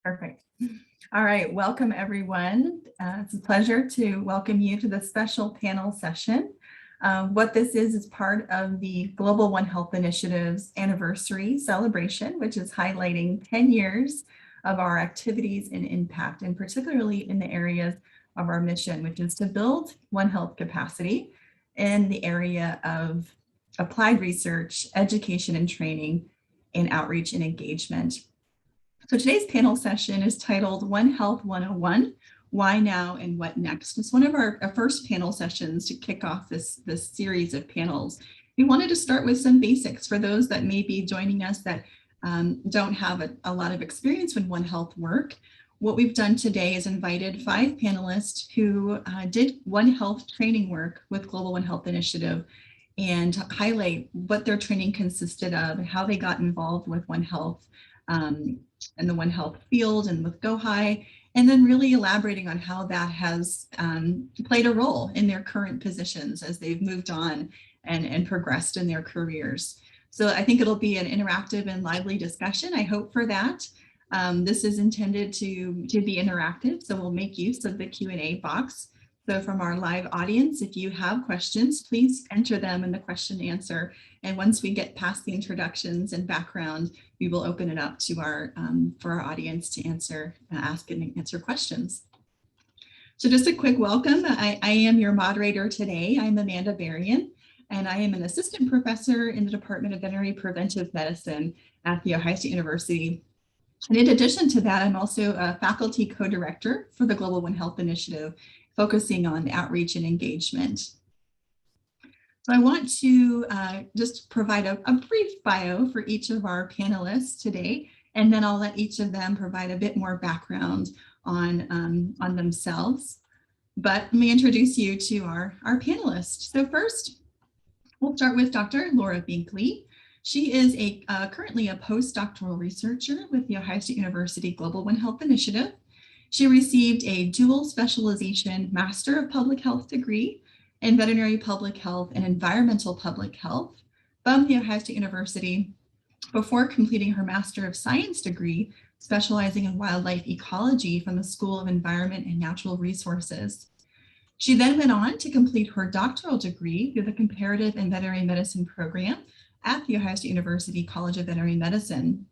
Perfect. All right, welcome everyone. It's a pleasure to welcome you to this special panel session. What this is part of the Global One Health Initiative's anniversary celebration, which is highlighting 10 years of our activities and impact, and particularly in the areas of our mission, which is to build One Health capacity in the area of applied research, education and training, and outreach and engagement. So today's panel session is titled One Health 101, Why Now and What Next? It's one of our first panel sessions to kick off this series of panels. We wanted to start with some basics for those that may be joining us that don't have a lot of experience with One Health work. What we've done today is invited 5 panelists who did One Health training work with Global One Health Initiative and highlight what their training consisted of and how they got involved with One Health in the One Health field and with GOHi, and then really elaborating on how that has played a role in their current positions as they've moved on and progressed in their careers. So I think it'll be an interactive and lively discussion. I hope for that. This is intended to be interactive, so we'll make use of the Q&A box. So from our live audience, if you have questions, please enter them in the question and answer. And once we get past the introductions and background, we will open it up to for our audience to ask and answer questions. So just a quick welcome. I am your moderator today. I'm Amanda Berrian, and I am an assistant professor in the Department of Veterinary Preventive Medicine at The Ohio State University. And in addition to that, I'm also a faculty co-director for the Global One Health Initiative, focusing on outreach and engagement. So I want to just provide a brief bio for each of our panelists today, and then I'll let each of them provide a bit more background on themselves. But let me introduce you to our panelists. So first, we'll start with Dr. Laura Binkley. She is currently a postdoctoral researcher with the Ohio State University Global One Health Initiative. She received a dual specialization Master of Public Health degree in Veterinary Public Health and Environmental Public Health from the Ohio State University before completing her Master of Science degree, specializing in wildlife ecology from the School of Environment and Natural Resources. She then went on to complete her doctoral degree through the Comparative and Veterinary Medicine program at the Ohio State University College of Veterinary Medicine,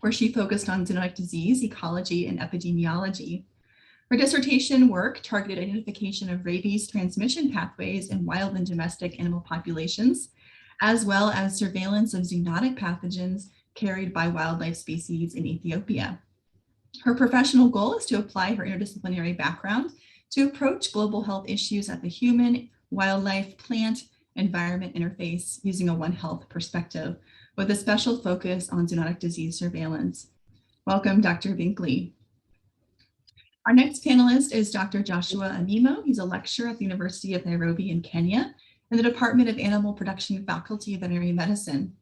where she focused on zoonotic disease, ecology, and epidemiology. Her dissertation work targeted identification of rabies transmission pathways in wild and domestic animal populations, as well as surveillance of zoonotic pathogens carried by wildlife species in Ethiopia. Her professional goal is to apply her interdisciplinary background to approach global health issues at the human, wildlife, plant, environment interface using a One Health perspective, with a special focus on zoonotic disease surveillance. Welcome, Dr. Binkley. Our next panelist is Dr. Joshua Amimo. He's a lecturer at the University of Nairobi in Kenya in the Department of Animal Production Faculty of Veterinary Medicine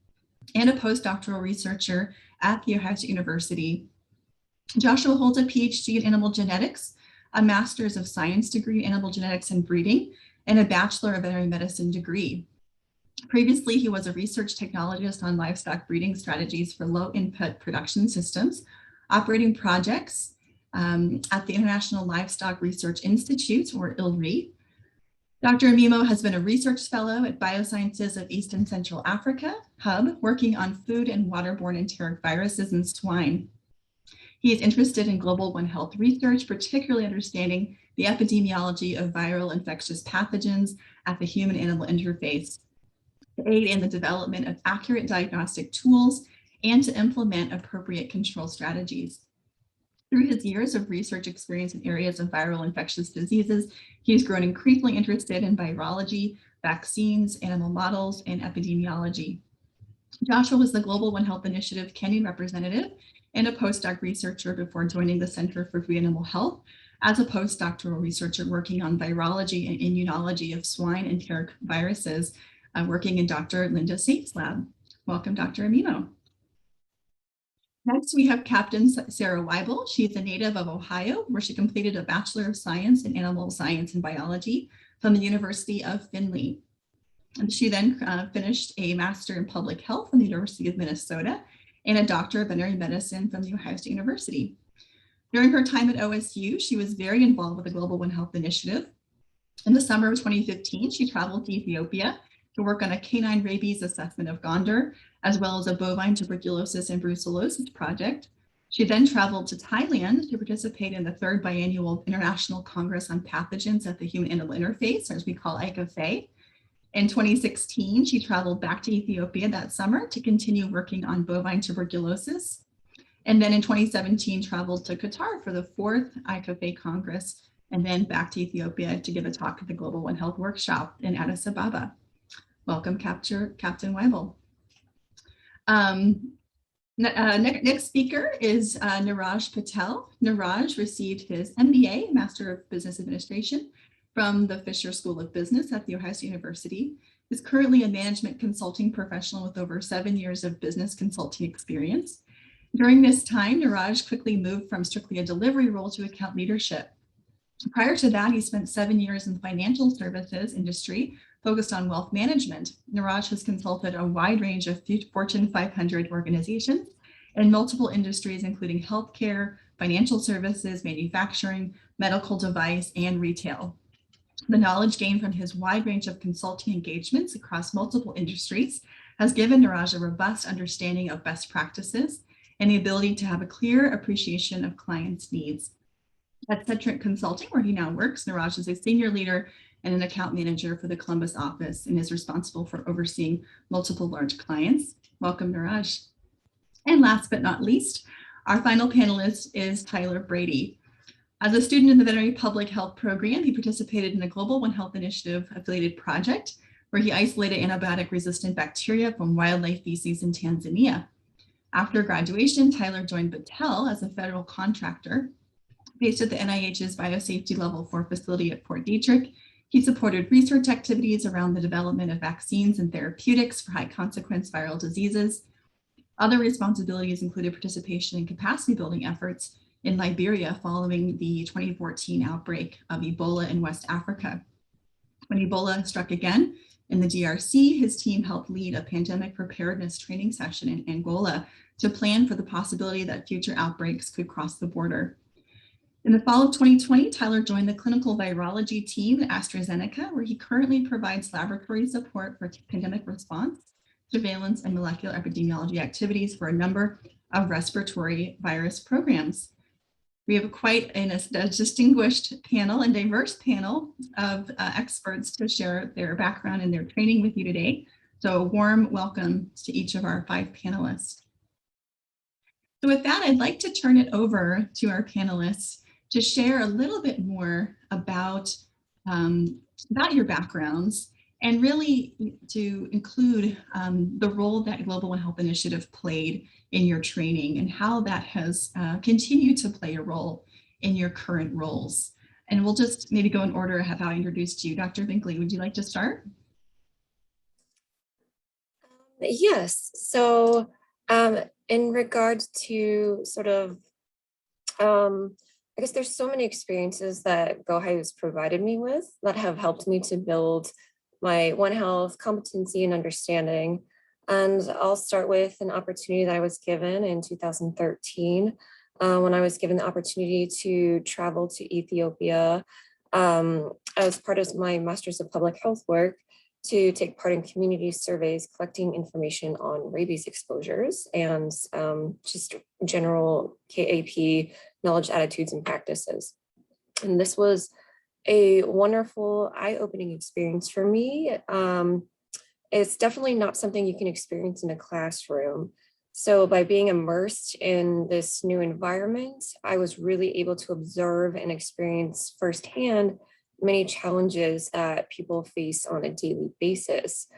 and a postdoctoral researcher at the Ohio State University. Joshua holds a PhD in animal genetics, a Master's of Science degree in animal genetics and breeding, and a Bachelor of Veterinary Medicine degree. Previously, he was a research technologist on livestock breeding strategies for low input production systems, operating projects at the International Livestock Research Institute, or ILRI. Dr. Amimo has been a research fellow at Biosciences of East and Central Africa Hub, working on food and waterborne enteric viruses in swine. He is interested in global One Health research, particularly understanding the epidemiology of viral infectious pathogens at the human-animal interface, to aid in the development of accurate diagnostic tools and to implement appropriate control strategies. Through his years of research experience in areas of viral infectious diseases, he's grown increasingly interested in virology, vaccines, animal models, and epidemiology. Joshua was the Global One Health Initiative Kenyan representative and a postdoc researcher before joining the Center for Food Animal Health as a postdoctoral researcher working on virology and immunology of swine enteric viruses, working in Dr. Linda Saint's lab. Welcome, Dr. Amimo. Next, we have Captain Sarah Waibel. She's a native of Ohio, where she completed a Bachelor of Science in Animal Science and Biology from the University of Findlay. And she then finished a Master in Public Health from the University of Minnesota and a Doctor of Veterinary Medicine from the Ohio State University. During her time at OSU, she was very involved with the Global One Health Initiative. In the summer of 2015, she traveled to Ethiopia to work on a canine rabies assessment of Gondar, as well as a bovine tuberculosis and brucellosis project. She then traveled to Thailand to participate in the 3rd Biannual International Congress on Pathogens at the Human-Animal Interface, or as we call ICAFE. In 2016, she traveled back to Ethiopia that summer to continue working on bovine tuberculosis. And then in 2017, traveled to Qatar for the 4th ICAFE Congress, and then back to Ethiopia to give a talk at the Global One Health Workshop in Addis Ababa. Welcome, Captain Waibel. Next speaker is Niraj Patel. Niraj received his MBA, Master of Business Administration, from the Fisher School of Business at The Ohio State University. He's currently a management consulting professional with over 7 years of business consulting experience. During this time, Niraj quickly moved from strictly a delivery role to account leadership. Prior to that, he spent 7 years in the financial services industry, focused on wealth management. Niraj has consulted a wide range of Fortune 500 organizations in multiple industries, including healthcare, financial services, manufacturing, medical device, and retail. The knowledge gained from his wide range of consulting engagements across multiple industries has given Niraj a robust understanding of best practices and the ability to have a clear appreciation of clients' needs. At Centric Consulting, where he now works, Niraj is a senior leader and an account manager for the Columbus office and is responsible for overseeing multiple large clients. Welcome, Niraj. And last but not least, our final panelist is Tyler Brady. As a student in the Veterinary Public Health Program, he participated in a Global One Health Initiative affiliated project where he isolated antibiotic-resistant bacteria from wildlife feces in Tanzania. After graduation, Tyler joined Patel as a federal contractor based at the NIH's Biosafety Level 4 facility at Fort Detrick. He supported research activities around the development of vaccines and therapeutics for high consequence viral diseases. Other responsibilities included participation in capacity building efforts in Liberia following the 2014 outbreak of Ebola in West Africa. When Ebola struck again in the DRC, his team helped lead a pandemic preparedness training session in Angola to plan for the possibility that future outbreaks could cross the border. In the fall of 2020, Tyler joined the clinical virology team at AstraZeneca, where he currently provides laboratory support for pandemic response, surveillance, and molecular epidemiology activities for a number of respiratory virus programs. We have quite a distinguished panel and diverse panel of experts to share their background and their training with you today. So a warm welcome to each of our 5 panelists. So with that, I'd like to turn it over to our panelists to share a little bit more about your backgrounds and really to include the role that Global One Health Initiative played in your training and how that has continued to play a role in your current roles. And we'll just maybe go in order of how I introduced you. Dr. Binkley, would you like to start? Yes, so in regards to sort of, I guess there's so many experiences that GOHi has provided me with that have helped me to build my One Health competency and understanding. And I'll start with an opportunity that I was given in 2013 when I was given the opportunity to travel to Ethiopia as part of my Master's of Public Health work to take part in community surveys, collecting information on rabies exposures and just general KAP knowledge, attitudes, and practices. And this was a wonderful, eye-opening experience for me. It's definitely not something you can experience in a classroom. So by being immersed in this new environment, I was really able to observe and experience firsthand many challenges that people face on a daily basis.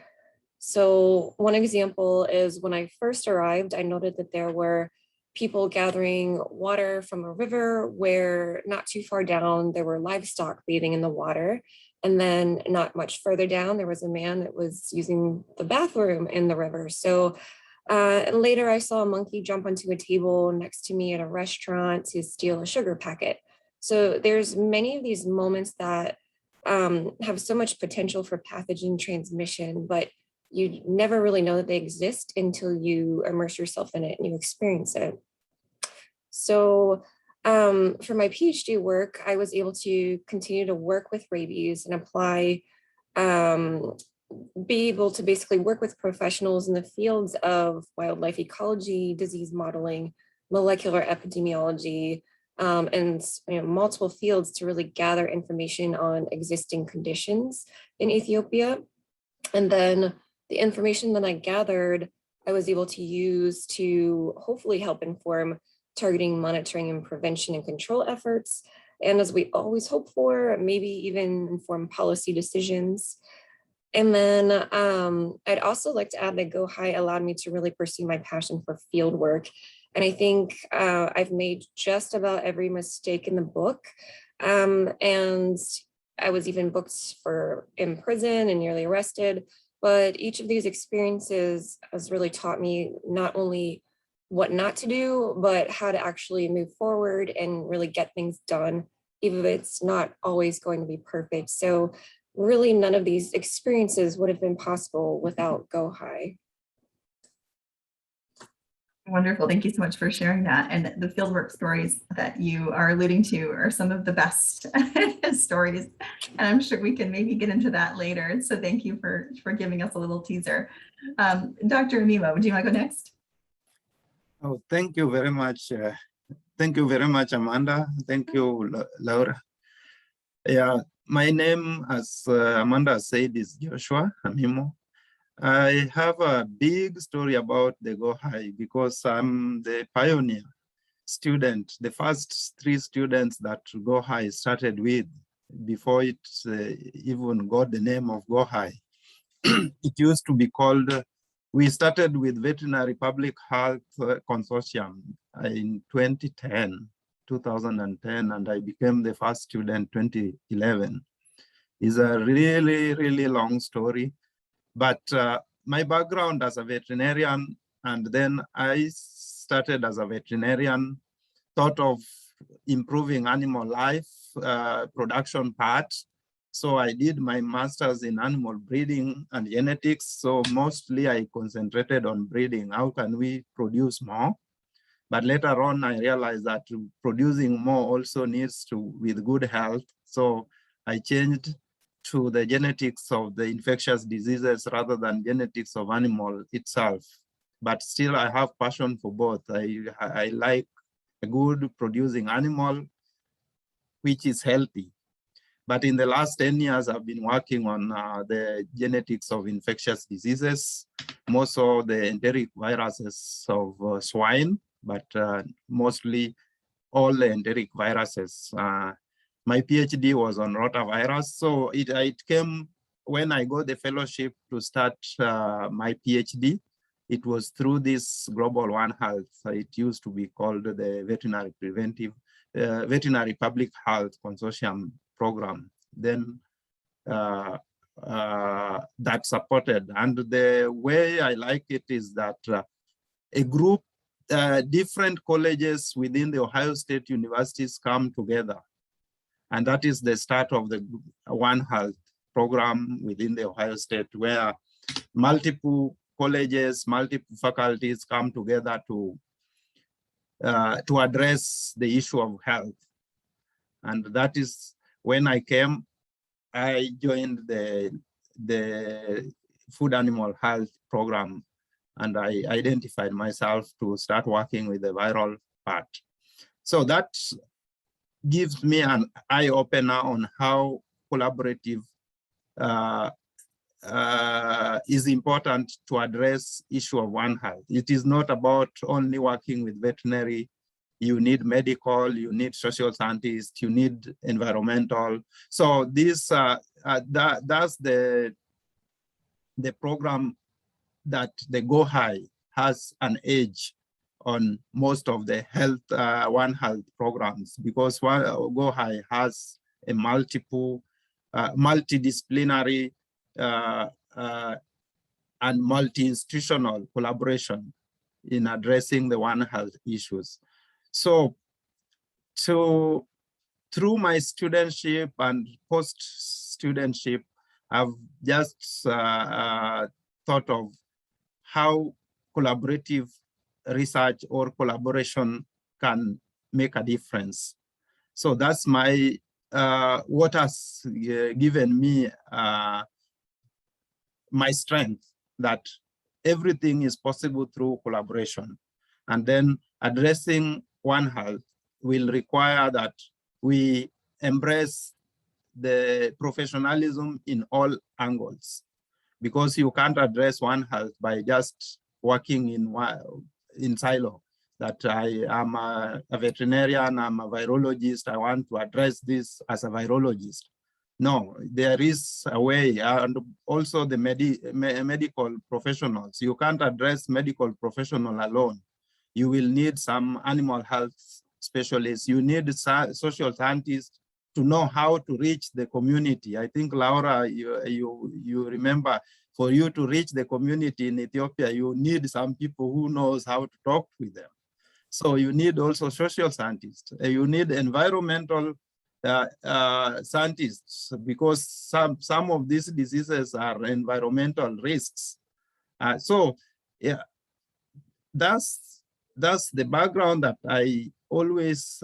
So one example is when I first arrived, I noted that there were people gathering water from a river where not too far down, there were livestock bathing in the water. And then not much further down, there was a man that was using the bathroom in the river. So and later I saw a monkey jump onto a table next to me at a restaurant to steal a sugar packet. So there's many of these moments that have so much potential for pathogen transmission, but you never really know that they exist until you immerse yourself in it and you experience it. So For my PhD work, I was able to continue to work with rabies and apply, be able to basically work with professionals in the fields of wildlife ecology, disease modeling, molecular epidemiology, and multiple fields to really gather information on existing conditions in Ethiopia. And then the information that I gathered, I was able to use to hopefully help inform targeting, monitoring, and prevention and control efforts. And as we always hope for, maybe even inform policy decisions. And then I'd also like to add that GOHi allowed me to really pursue my passion for field work. And I think I've made just about every mistake in the book. And I was even booked in prison and nearly arrested. But each of these experiences has really taught me not only what not to do, but how to actually move forward and really get things done, even if it's not always going to be perfect. So really none of these experiences would have been possible without GOHi. Wonderful. Thank you so much for sharing that. And the fieldwork stories that you are alluding to are some of the best stories. And I'm sure we can maybe get into that later. So thank you for giving us a little teaser. Dr. Amimo, would you want to go next? Oh, thank you very much. Thank you very much, Amanda. Thank you, Laura. Yeah, my name, as Amanda said, is Joshua Amimo. I have a big story about the GOHi because I'm the pioneer student, the first 3 students that GOHi started with before it even got the name of GOHi. It used to be called, we started with Veterinary Public Health Consortium in 2010, and I became the first student 2011. It's a really, really long story. But my background as a veterinarian, and then I started as a veterinarian, thought of improving animal life production part. So I did my master's in animal breeding and genetics. So mostly I concentrated on breeding. How can we produce more? But later on, I realized that producing more also needs to with good health. So I changed to the genetics of the infectious diseases rather than genetics of animal itself. But still I have passion for both. I like a good producing animal, which is healthy. But in the last 10 years, I've been working on the genetics of infectious diseases, more so the enteric viruses of swine, but mostly all the enteric viruses. My PhD was on rotavirus. So it came when I got the fellowship to start my PhD. It was through this Global One Health. It used to be called the Veterinary Public Health Consortium program. Then that supported. And the way I like it is that a group, different colleges within the Ohio State universities come together. And that is the start of the One Health program within the Ohio State, where multiple colleges, multiple faculties come together to address the issue of health. And that is when I came, I joined the Food Animal Health program, and I identified myself to start working with the viral part. So that gives me an eye-opener on how collaborative is important to address issue of One Health. It is not about only working with veterinary. You need medical, you need social scientists, you need environmental. So this that's the program that the GOHi has an edge on most of the health One Health programs, because GOHi has a multidisciplinary and multi-institutional collaboration in addressing the One Health issues. So through my studentship and post-studentship, I've just thought of how collaborative research or collaboration can make a difference. So that's my what has given me my strength, that everything is possible through collaboration. And then addressing One Health will require that we embrace the professionalism in all angles, because you can't address One Health by just working in silo. That I am a veterinarian, I'm a virologist, I want to address this as a virologist. No, there is a way, and also the medical professionals. You can't address medical professional alone. You will need some animal health specialists. You need social scientists to know how to reach the community. I think, Laura, you remember, for you to reach the community in Ethiopia, you need some people who knows how to talk with them. So you need also social scientists. You need environmental scientists, because some of these diseases are environmental risks. So yeah, that's the background that I always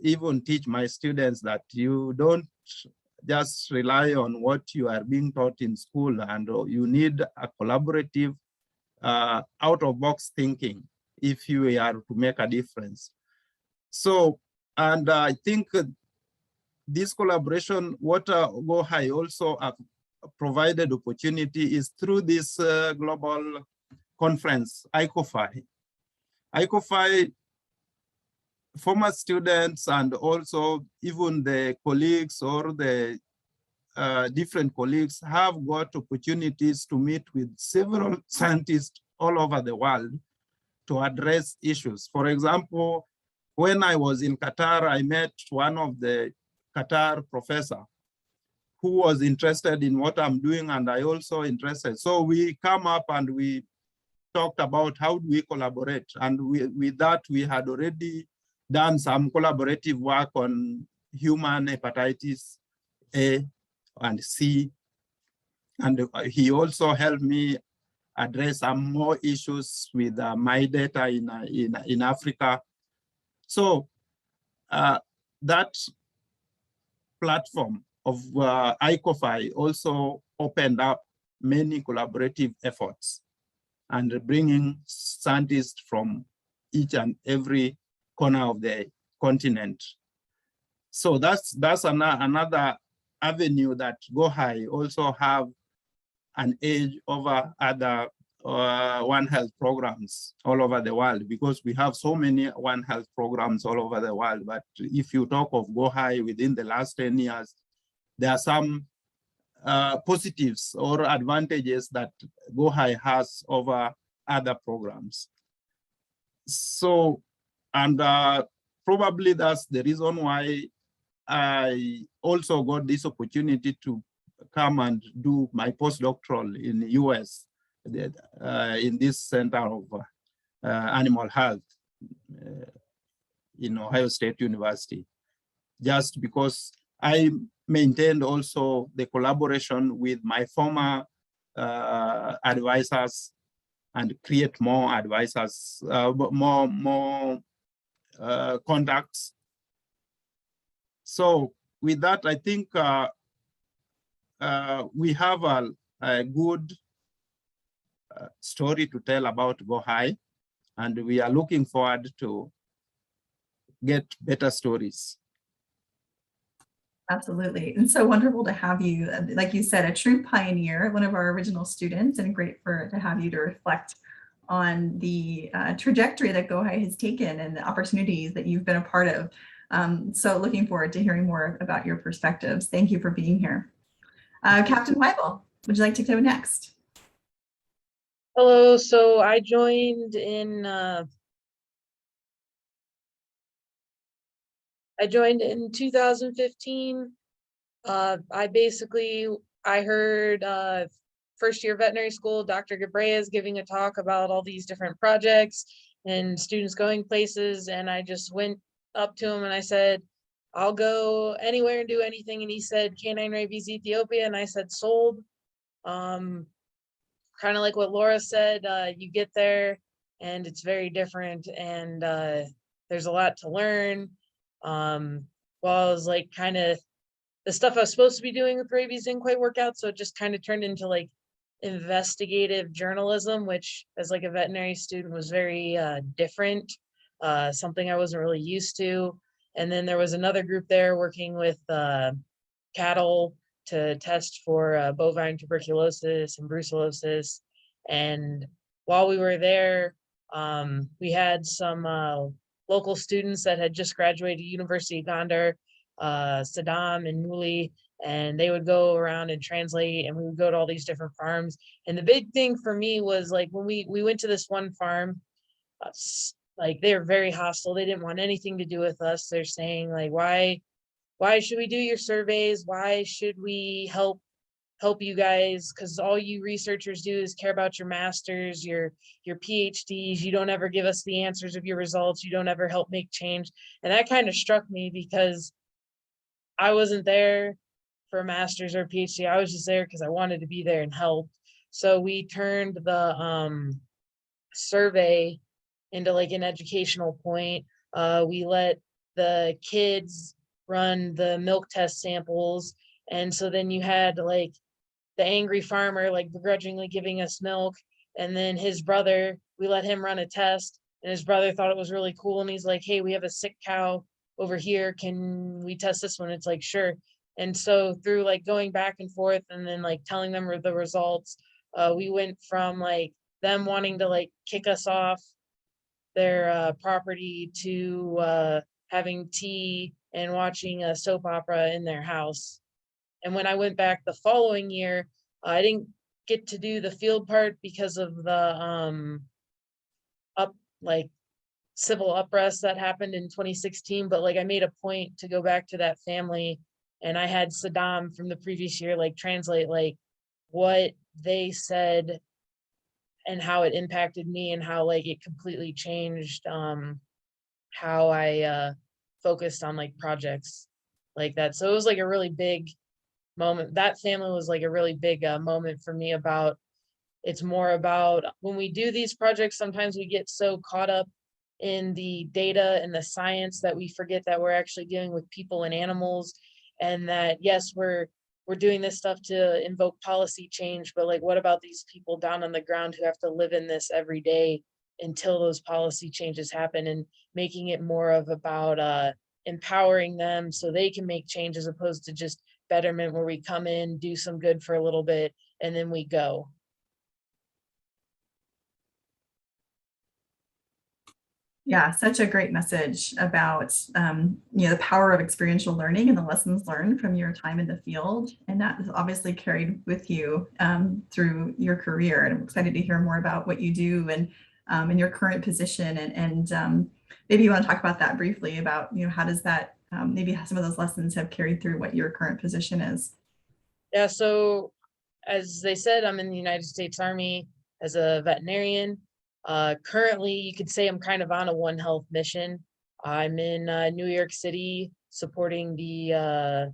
even teach my students, that you don't just rely on what you are being taught in school, and you need a collaborative out-of-box thinking if you are to make a difference. So, and I think this collaboration, what GOHi also provided opportunity is through this global conference, ICOFI. ICOFI, former students and also even the colleagues or the different colleagues have got opportunities to meet with several scientists all over the world to address issues. For example, when I was in Qatar, I met one of the Qatar professor who was interested in what I'm doing, and I also interested. So we come up and we talked about how do we collaborate. And with that, we had already done some collaborative work on human hepatitis A and C. And he also helped me address some more issues with my data in Africa. So that platform of ICOFI also opened up many collaborative efforts and bringing scientists from each and every corner of the continent. So that's another avenue that GOHi also have an edge over other One Health programs all over the world, because we have so many One Health programs all over the world. But if you talk of GOHi within the last 10 years, there are some positives or advantages that GOHi has over other programs. So, and probably that's the reason why I also got this opportunity to come and do my postdoctoral in the US, in this Center of Animal Health in Ohio State University, just because I maintained also the collaboration with my former advisors and create more advisors, more contacts. So with that, I think we have a good story to tell about GOHi, and we are looking forward to get better stories. Absolutely. And so wonderful to have you, like you said, a true pioneer, one of our original students, and great to have you to reflect on the trajectory that GOHi has taken and the opportunities that you've been a part of. So looking forward to hearing more about your perspectives. Thank you for being here. Captain Waibel, would you like to go next? Hello, so I joined in 2015. I heard first year veterinary school, Dr. Berrian is giving a talk about all these different projects and students going places. And I just went up to him and I said, I'll go anywhere and do anything. And he said, canine rabies Ethiopia. And I said, sold. Kind of like what Laura said, you get there and it's very different. And there's a lot to learn. While I was like kind of the stuff I was supposed to be doing with rabies didn't quite work out. So it just kind of turned into like investigative journalism, which as like a veterinary student was very different, something I wasn't really used to. And then there was another group there working with cattle to test for bovine tuberculosis and brucellosis. And while we were there, we had some local students that had just graduated University of Gondar, Saddam and Muli, and they would go around and translate, and we would go to all these different farms. And the big thing for me was like when we went to this one farm, like they were very hostile. They didn't want anything to do with us. They're saying like, why should we do your surveys? Why should we help you guys? Because all you researchers do is care about your masters, your PhDs. You don't ever give us the answers of your results. You don't ever help make change. And that kind of struck me because I wasn't there for a master's or PhD. I was just there because I wanted to be there and help. So we turned the survey into like an educational point. We let the kids run the milk test samples. And so then you had like the angry farmer like begrudgingly giving us milk. And then his brother, we let him run a test, and his brother thought it was really cool. And he's like, hey, we have a sick cow over here. Can we test this one? It's like, sure. And so through like going back and forth and then like telling them the results, we went from like them wanting to like kick us off their property to having tea and watching a soap opera in their house. And when I went back the following year, I didn't get to do the field part because of the civil unrest that happened in 2016. But like I made a point to go back to that family, and I had Saddam from the previous year like translate like what they said and how it impacted me and how like it completely changed how I focused on like projects like that. So it was like a really big moment. That family was like a really big moment for me. About it's more about when we do these projects, sometimes we get so caught up in the data and the science that we forget that we're actually dealing with people and animals, and that yes, we're doing this stuff to invoke policy change, but like what about these people down on the ground who have to live in this every day until those policy changes happen, and making it more of about empowering them so they can make change as opposed to just betterment where we come in, do some good for a little bit, and then we go. Yeah, such a great message about the power of experiential learning and the lessons learned from your time in the field. And that is obviously carried with you through your career. And I'm excited to hear more about what you do and in your current position. And maybe you want to talk about that briefly about, how does that, maybe some of those lessons have carried through what your current position is. Yeah, so as they said, I'm in the United States Army as a veterinarian. Currently, you could say I'm kind of on a One Health mission. I'm in New York City supporting the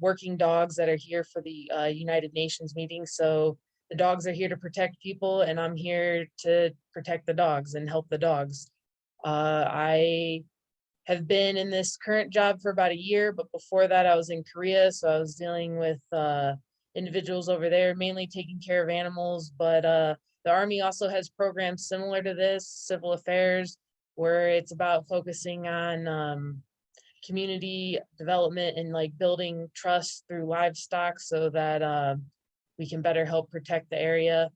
working dogs that are here for the United Nations meeting. So the dogs are here to protect people, and I'm here to protect the dogs and help the dogs. I have been in this current job for about a year, but before that I was in Korea. So I was dealing with individuals over there, mainly taking care of animals, but the Army also has programs similar to this, civil affairs, where it's about focusing on community development and like building trust through livestock so that we can better help protect the area.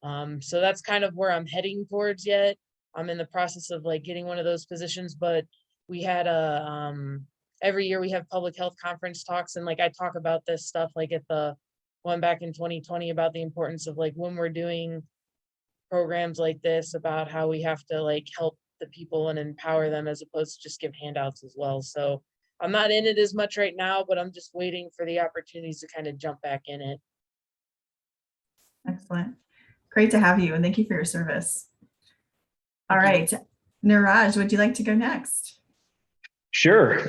So that's kind of where I'm heading towards yet. I'm in the process of like getting one of those positions, but we had every year we have public health conference talks, and like I talk about this stuff like at the one back in 2020 about the importance of like when we're doing programs like this, about how we have to like help the people and empower them as opposed to just give handouts as well. So I'm not in it as much right now, but I'm just waiting for the opportunities to kind of jump back in it. Excellent. Great to have you, and thank you for your service. All right, Niraj, would you like to go next? Sure.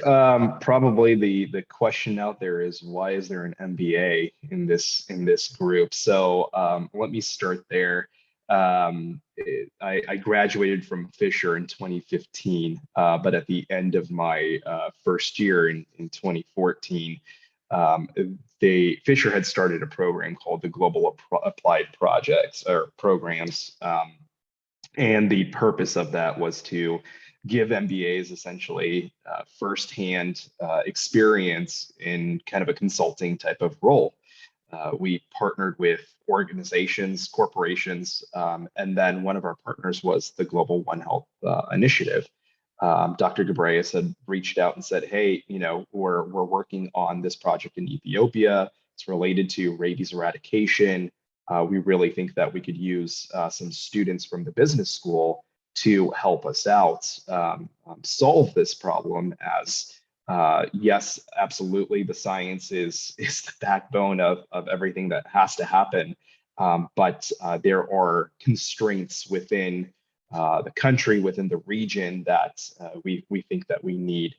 Probably the question out there is, why is there an MBA in this group? So let me start there. I graduated from Fisher in 2015, but at the end of my first year in 2014, Fisher had started a program called the Global Applied Projects or Programs. And the purpose of that was to give MBAs essentially firsthand experience in kind of a consulting type of role. We partnered with organizations, corporations, and then one of our partners was the Global One Health Initiative. Dr. Ghebreyesus had reached out and said, hey, we're working on this project in Ethiopia. It's related to rabies eradication. We really think that we could use some students from the business school to help us out solve this problem as yes, absolutely. The science is the backbone of everything that has to happen. But there are constraints within the country, within the region that we think that we need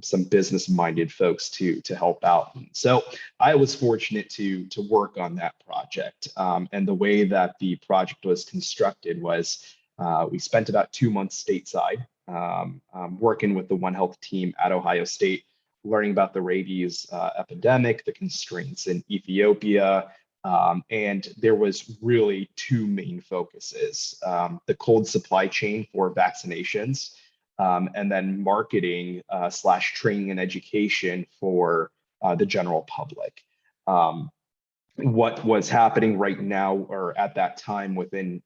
some business-minded folks to help out. So I was fortunate to work on that project. And the way that the project was constructed was we spent about 2 months stateside working with the One Health team at Ohio State, learning about the rabies epidemic, the constraints in Ethiopia, and there was really 2 main focuses: the cold supply chain for vaccinations, and then marketing / training and education for the general public. What was happening right now or at that time within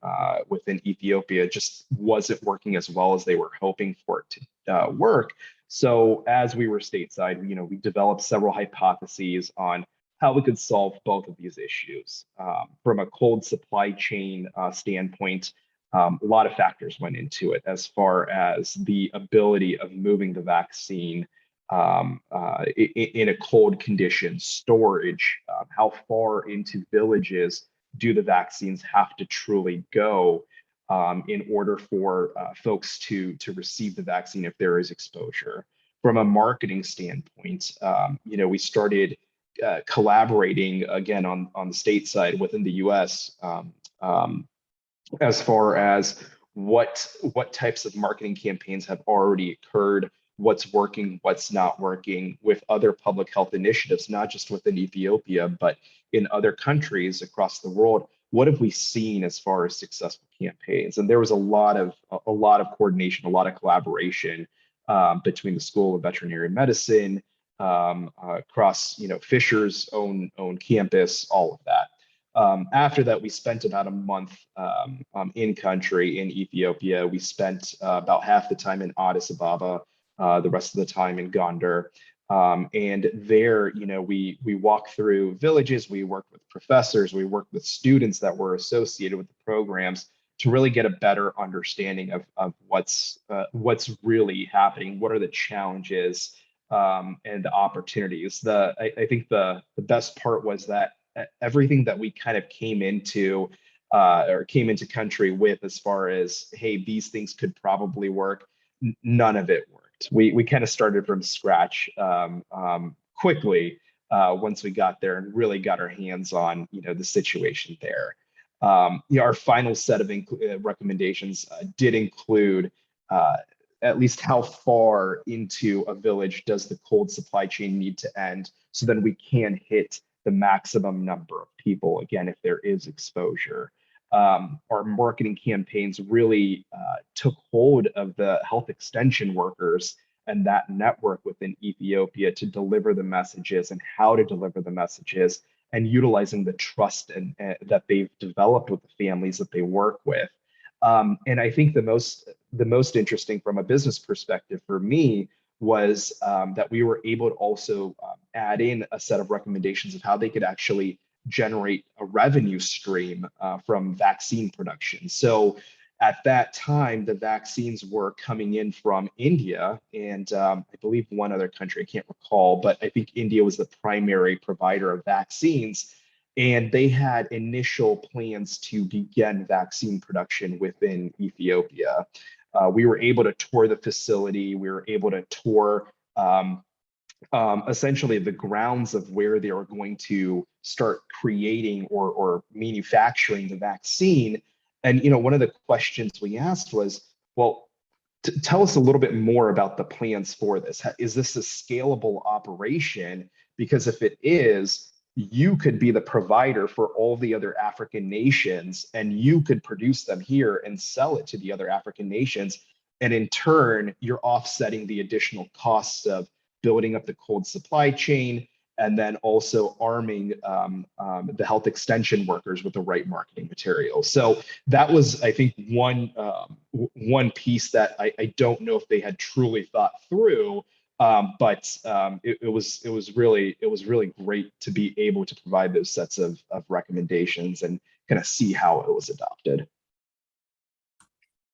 Ethiopia just wasn't working as well as they were hoping for it to work. So as we were stateside, we developed several hypotheses on how we could solve both of these issues. From a cold supply chain standpoint, a lot of factors went into it as far as the ability of moving the vaccine in a cold condition, storage, how far into villages do the vaccines have to truly go in order for folks to receive the vaccine if there is exposure. From a marketing standpoint, we started collaborating again on the state side within the US as far as what types of marketing campaigns have already occurred, what's working, what's not working with other public health initiatives, not just within Ethiopia, but in other countries across the world. What have we seen as far as successful campaigns? And there was a lot of coordination, a lot of collaboration between the School of Veterinary Medicine, across Fisher's own campus, all of that. After that, we spent about a month in country in Ethiopia. We spent about half the time in Addis Ababa, the rest of the time in Gondar. And there, we walked through villages, we worked with professors, we worked with students that were associated with the programs to really get a better understanding of what's really happening, what are the challenges and the opportunities. I think the best part was that everything that we kind of came into country with as far as, hey, these things could probably work, none of it worked. We kind of started from scratch quickly once we got there and really got our hands on the situation there. Our final set of recommendations did include at least how far into a village does the cold supply chain need to end so then we can hit the maximum number of people, again, if there is exposure. Our marketing campaigns really took hold of the health extension workers and that network within Ethiopia to deliver the messages and how to deliver the messages and utilizing the trust and that they've developed with the families that they work with. And I think the most interesting from a business perspective for me was that we were able to also add in a set of recommendations of how they could actually generate a revenue stream from vaccine production. So at that time, the vaccines were coming in from India and I believe one other country, I can't recall, but I think India was the primary provider of vaccines. And they had initial plans to begin vaccine production within Ethiopia. We were able to tour the facility. We were able to tour essentially the grounds of where they were going to start creating or manufacturing the vaccine. And one of the questions we asked was, well, tell us a little bit more about the plans for this. Is this a scalable operation? Because if it is, you could be the provider for all the other African nations, and you could produce them here and sell it to the other African nations. And in turn, you're offsetting the additional costs of building up the cold supply chain, and then also arming the health extension workers with the right marketing material. So that was, I think, one piece that I don't know if they had truly thought through, but it was really great to be able to provide those sets of recommendations and kind of see how it was adopted.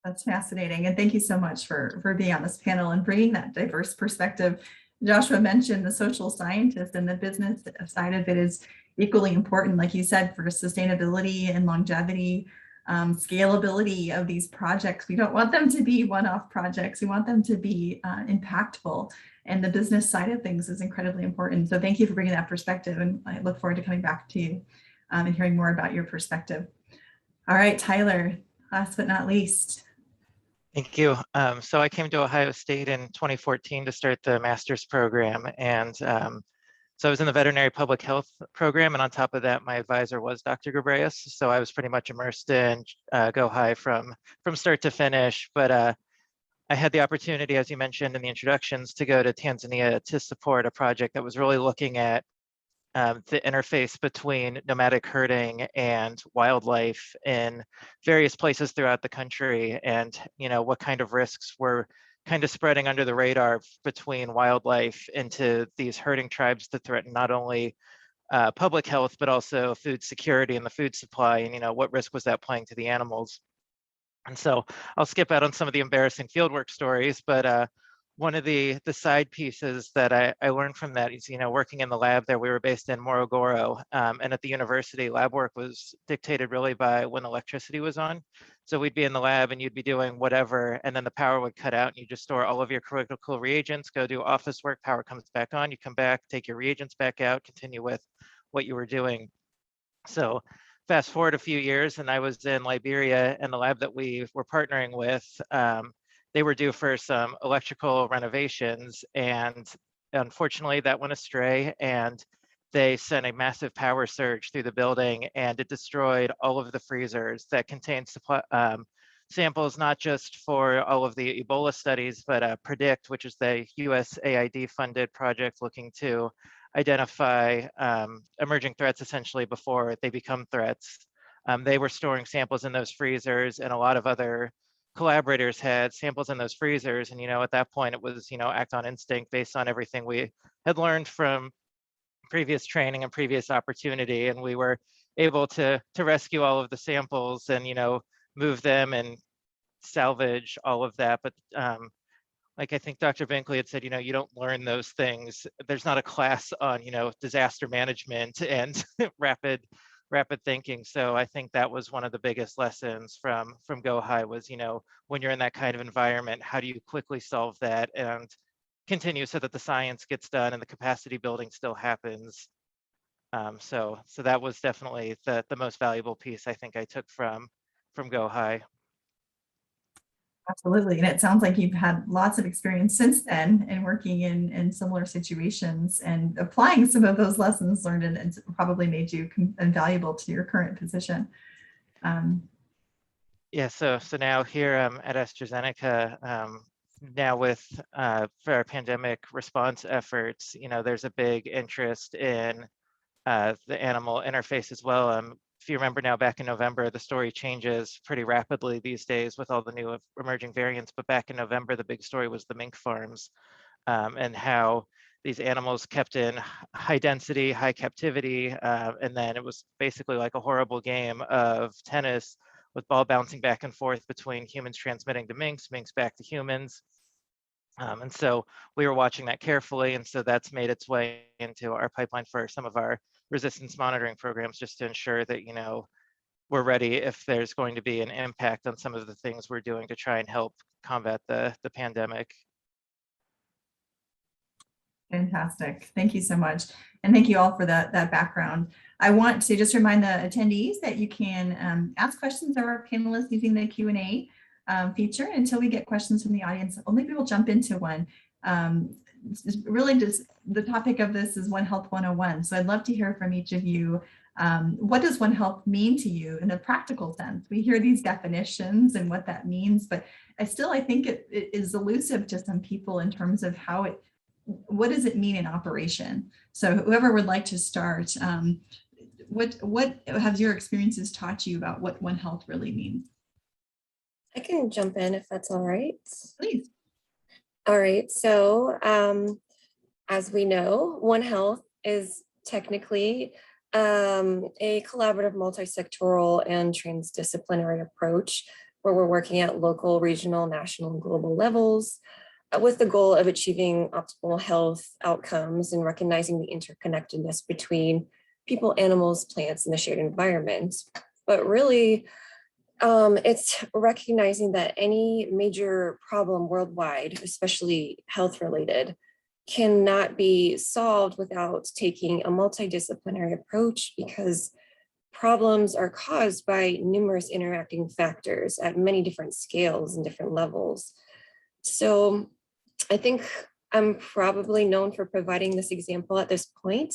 That's fascinating. And thank you so much for being on this panel and bringing that diverse perspective. Joshua mentioned the social scientist, and the business side of it is equally important, like you said, for sustainability and longevity, scalability of these projects. We don't want them to be one-off projects. We want them to be impactful. And the business side of things is incredibly important. So thank you for bringing that perspective. And I look forward to coming back to you and hearing more about your perspective. All right, Tyler, last but not least. Thank you. So I came to Ohio State in 2014 to start the master's program. And so I was in the veterinary public health program. And on top of that, my advisor was Dr. Gebreas. So I was pretty much immersed in GOHi from start to finish. But I had the opportunity, as you mentioned in the introductions, to go to Tanzania to support a project that was really looking at the interface between nomadic herding and wildlife in various places throughout the country, and what kind of risks were kind of spreading under the radar between wildlife into these herding tribes that threaten not only public health but also food security and the food supply, and what risk was that playing to the animals. And so I'll skip out on some of the embarrassing fieldwork stories, but one of the side pieces that I learned from that is, working in the lab there. We were based in Morogoro, and at the university, lab work was dictated really by when electricity was on. So we'd be in the lab and you'd be doing whatever, and then the power would cut out and you just store all of your critical reagents, go do office work, power comes back on, you come back, take your reagents back out, continue with what you were doing. So fast forward a few years and I was in Liberia, and the lab that we were partnering with, they were due for some electrical renovations, and unfortunately that went astray, and they sent a massive power surge through the building, and it destroyed all of the freezers that contained samples, not just for all of the Ebola studies, but PREDICT, which is the USAID funded project looking to identify emerging threats essentially before they become threats. They were storing samples in those freezers, and a lot of other collaborators had samples in those freezers. And, at that point it was, act on instinct based on everything we had learned from previous training and previous opportunity. And we were able to rescue all of the samples and, move them and salvage all of that. But like I think Dr. Binkley had said, you don't learn those things. There's not a class on, disaster management and rapid thinking. So I think that was one of the biggest lessons from GOHi was, when you're in that kind of environment, how do you quickly solve that and continue so that the science gets done and the capacity building still happens. So that was definitely the most valuable piece I think I took from GOHi. Absolutely. And it sounds like you've had lots of experience since then in working in similar situations and applying some of those lessons learned, and it's probably made you invaluable to your current position. Yeah, so now here at AstraZeneca, now with for our pandemic response efforts, there's a big interest in the animal interface as well. If you remember now, back in November, the story changes pretty rapidly these days with all the new emerging variants. But back in November, the big story was the mink farms and how these animals kept in high density, high captivity. And then it was basically like a horrible game of tennis with ball bouncing back and forth between humans transmitting to minks, minks back to humans. And so we were watching that carefully. And so that's made its way into our pipeline for some of our resistance monitoring programs, just to ensure that, we're ready if there's going to be an impact on some of the things we're doing to try and help combat the pandemic. Fantastic. Thank you so much. And thank you all for that background. I want to just remind the attendees that you can ask questions of our panelists using the Q&A feature until we get questions from the audience. Maybe we'll jump into one. Really just the topic of this is One Health 101. So I'd love to hear from each of you. What does One Health mean to you in a practical sense? We hear these definitions and what that means, but I think it is elusive to some people in terms of what does it mean in operation? So whoever would like to start, what have your experiences taught you about what One Health really means? I can jump in if that's all right. Please. All right, so as we know, One Health is technically a collaborative, multi-sectoral and transdisciplinary approach where we're working at local, regional, national, and global levels with the goal of achieving optimal health outcomes and recognizing the interconnectedness between people, animals, plants, and the shared environment. But really, it's recognizing that any major problem worldwide, especially health related, cannot be solved without taking a multidisciplinary approach, because problems are caused by numerous interacting factors at many different scales and different levels. So I think I'm probably known for providing this example at this point,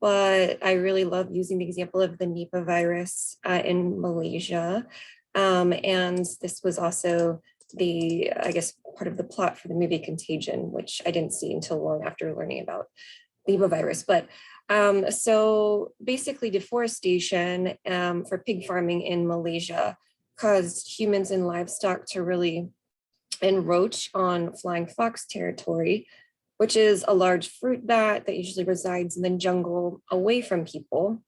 but I really love using the example of the Nipah virus in Malaysia. And this was also I guess, part of the plot for the movie Contagion, which I didn't see until long after learning about Nipah virus. But so basically deforestation for pig farming in Malaysia caused humans and livestock to really encroach on flying fox territory, which is a large fruit bat that usually resides in the jungle away from people.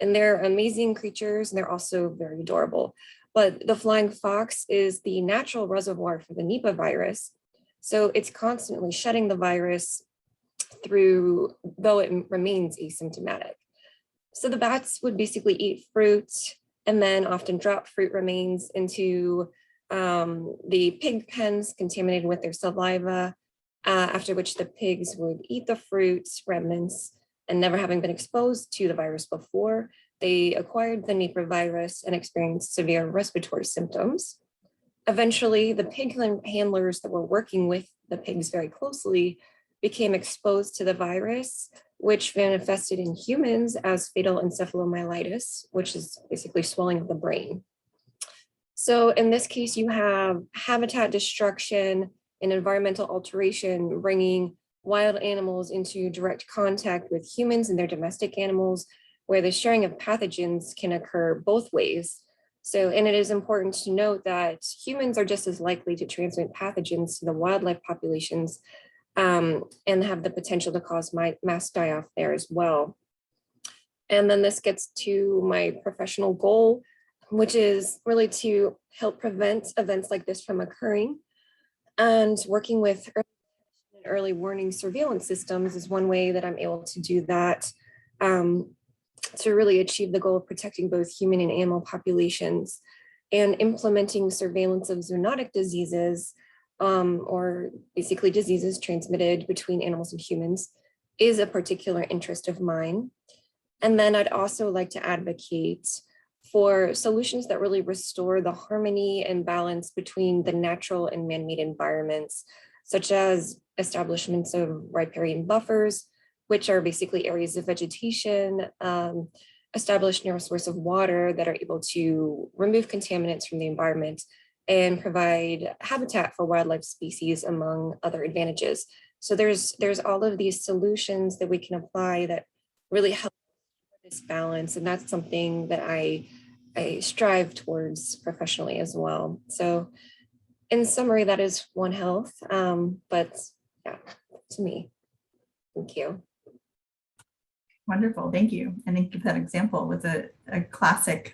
And they're amazing creatures, and they're also very adorable. But the flying fox is the natural reservoir for the Nipah virus. So it's constantly shedding the virus through, though it remains asymptomatic. So the bats would basically eat fruit and then often drop fruit remains into the pig pens contaminated with their saliva, after which the pigs would eat the fruit remnants, and never having been exposed to the virus before, they acquired the Nipah virus and experienced severe respiratory symptoms. Eventually, the pig handlers that were working with the pigs very closely became exposed to the virus, which manifested in humans as fatal encephalomyelitis, which is basically swelling of the brain. So in this case, you have habitat destruction and environmental alteration, bringing wild animals into direct contact with humans and their domestic animals, where the sharing of pathogens can occur both ways. So, and it is important to note that humans are just as likely to transmit pathogens to the wildlife populations and have the potential to cause mass die-off there as well. And then this gets to my professional goal, which is really to help prevent events like this from occurring. And working with early warning surveillance systems is one way that I'm able to do that, to really achieve the goal of protecting both human and animal populations, and implementing surveillance of zoonotic diseases, or basically diseases transmitted between animals and humans, is a particular interest of mine. And then I'd also like to advocate for solutions that really restore the harmony and balance between the natural and man-made environments, such as establishments of riparian buffers, which are basically areas of vegetation, established near a source of water that are able to remove contaminants from the environment and provide habitat for wildlife species, among other advantages. So there's all of these solutions that we can apply that really help this balance. And that's something that I strive towards professionally as well. So in summary, that is One Health, but yeah, to me. Thank you. Wonderful, thank you. And thank you for that example. It was a classic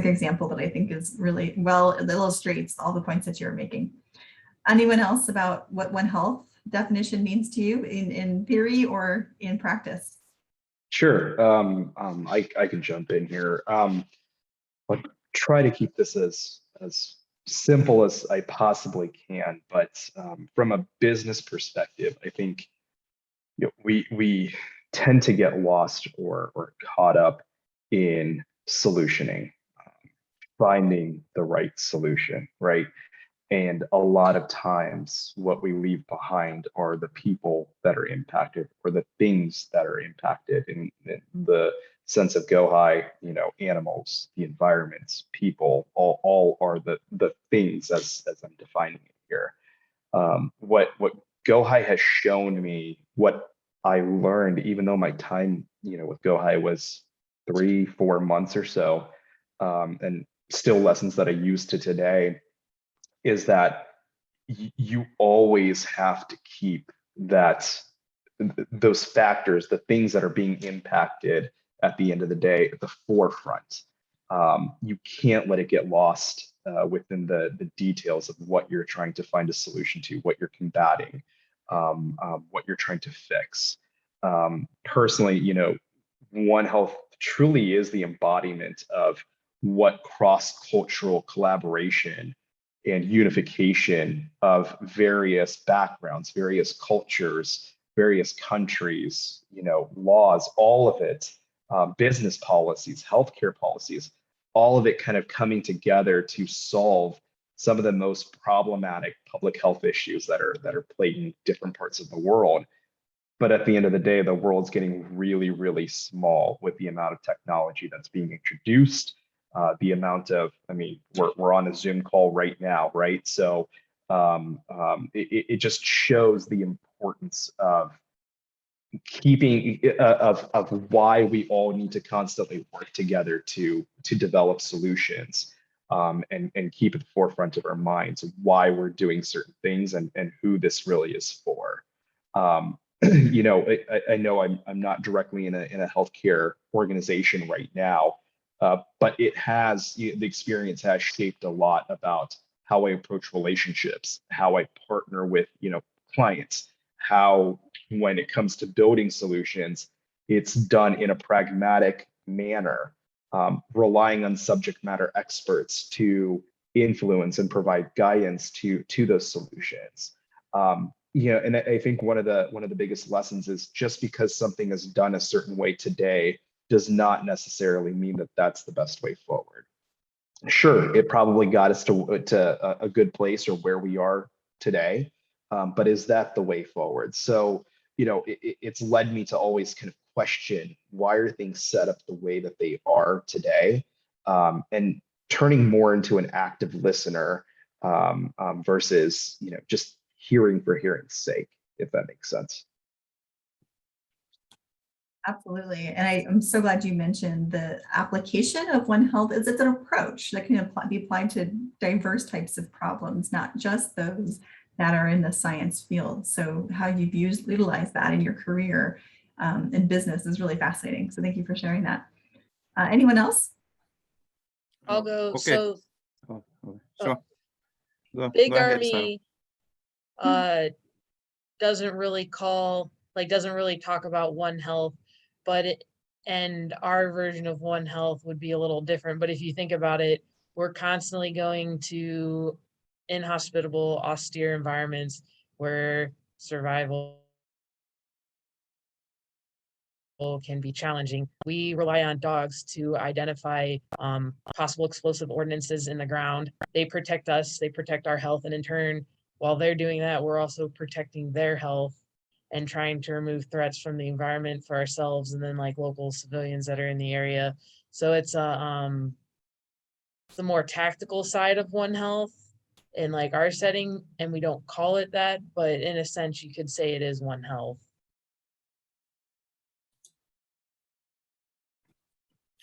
example that I think is really well, it illustrates all the points that you're making. Anyone else about what One Health definition means to you in theory or in practice? Sure. I can jump in here. I'll try to keep this as simple as I possibly can. But from a business perspective, I think we tend to get lost or caught up in solutioning, finding the right solution, right? And a lot of times what we leave behind are the people that are impacted or the things that are impacted in the sense of GOHi, animals, the environments, people, all are the things as I'm defining it here. What GOHi has shown me, what I learned, even though my time, with GOHi was 3-4 months or so, and still lessons that I use to today, is that you always have to keep those factors, the things that are being impacted at the end of the day, at the forefront. You can't let it get lost within the details of what you're trying to find a solution to, what you're combating, what you're trying to fix. Personally, One Health truly is the embodiment of what cross-cultural collaboration and unification of various backgrounds, various cultures, various countries, laws, all of it, business policies, healthcare policies, all of it kind of coming together to solve some of the most problematic public health issues that are plaguing different parts of the world. But at the end of the day, the world's getting really, really small with the amount of technology that's being introduced, the amount of, we're on a Zoom call right now, right? So it just shows the importance of keeping, of why we all need to constantly work together to develop solutions, and keep at the forefront of our minds why we're doing certain things and who this really is for. I know I'm not directly in a healthcare organization right now, but it has, the experience has shaped a lot about how I approach relationships, how I partner with, clients, how, when it comes to building solutions, it's done in a pragmatic manner, relying on subject matter experts to influence and provide guidance to those solutions. And I think one of the biggest lessons is just because something is done a certain way today does not necessarily mean that that's the best way forward. Sure, it probably got us to a good place or where we are today, but is that the way forward? So, it's led me to always kind of question, why are things set up the way that they are today, and turning more into an active listener, versus, just hearing for hearing's sake, if that makes sense. Absolutely. And I'm so glad you mentioned the application of One Health. It's an approach that can be applied to diverse types of problems, not just those that are in the science field. So how you've utilized that in your career in business is really fascinating. So thank you for sharing that. Anyone else? I'll go. Okay. So Sure. Big Go ahead, Sarah. Army doesn't really talk about One Health, and our version of One Health would be a little different. But if you think about it, we're constantly going to inhospitable, austere environments where survival can be challenging. We rely on dogs to identify possible explosive ordinances in the ground. They protect us, they protect our health, and in turn, while they're doing that, we're also protecting their health and trying to remove threats from the environment for ourselves and then like local civilians that are in the area. So it's the more tactical side of One Health in like our setting, and we don't call it that, but in a sense, you could say it is One Health.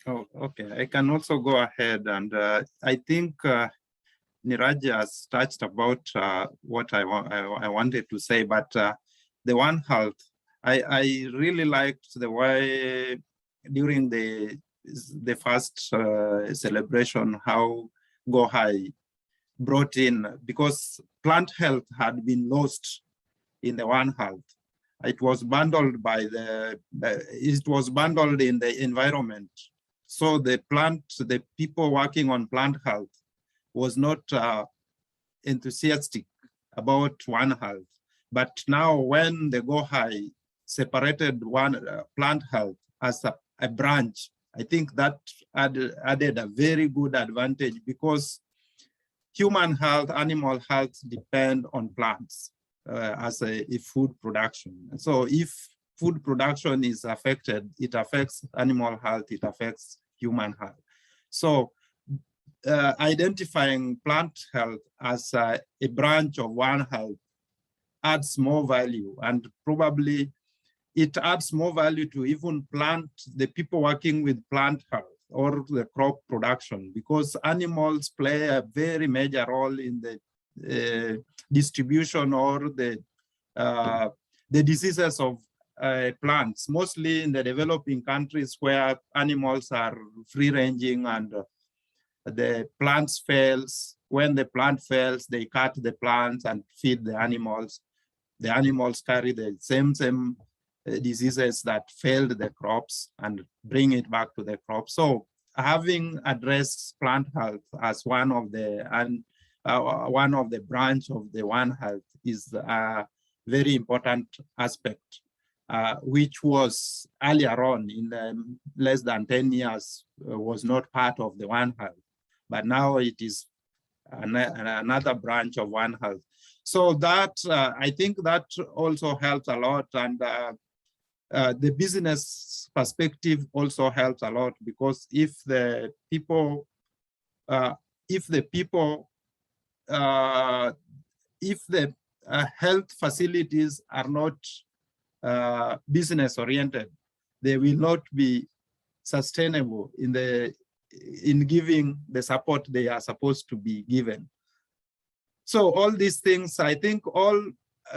Oh, okay. I can also go ahead, and I think Niraj has touched about what I wanted to say, but the One Health, I really liked the way during the first celebration how GOHi brought in, because plant health had been lost in the One Health. It was bundled by it was bundled in the environment. So the people working on plant health was not enthusiastic about One Health. But now when the GOHi separated plant health as a branch, I think that added a very good advantage, because human health, animal health depend on plants as a food production. So if food production is affected, it affects animal health, it affects human health. So identifying plant health as a branch of One Health adds more value, and probably it adds more value to even the people working with plant health or the crop production, because animals play a very major role in the distribution or the diseases of plants, mostly in the developing countries where animals are free ranging and the plants fails. When the plant fails, they cut the plants and feed the animals. The animals carry the same diseases that failed the crops and bring it back to the crop. So having addressed plant health as one of the branch of the One Health is a very important aspect, which was earlier on in less than 10 years was not part of the One Health, but now it is another branch of One Health. So that I think that also helps a lot, and the business perspective also helps a lot, because if the health facilities are not business oriented, they will not be sustainable in giving the support they are supposed to be given. So all these things, I think all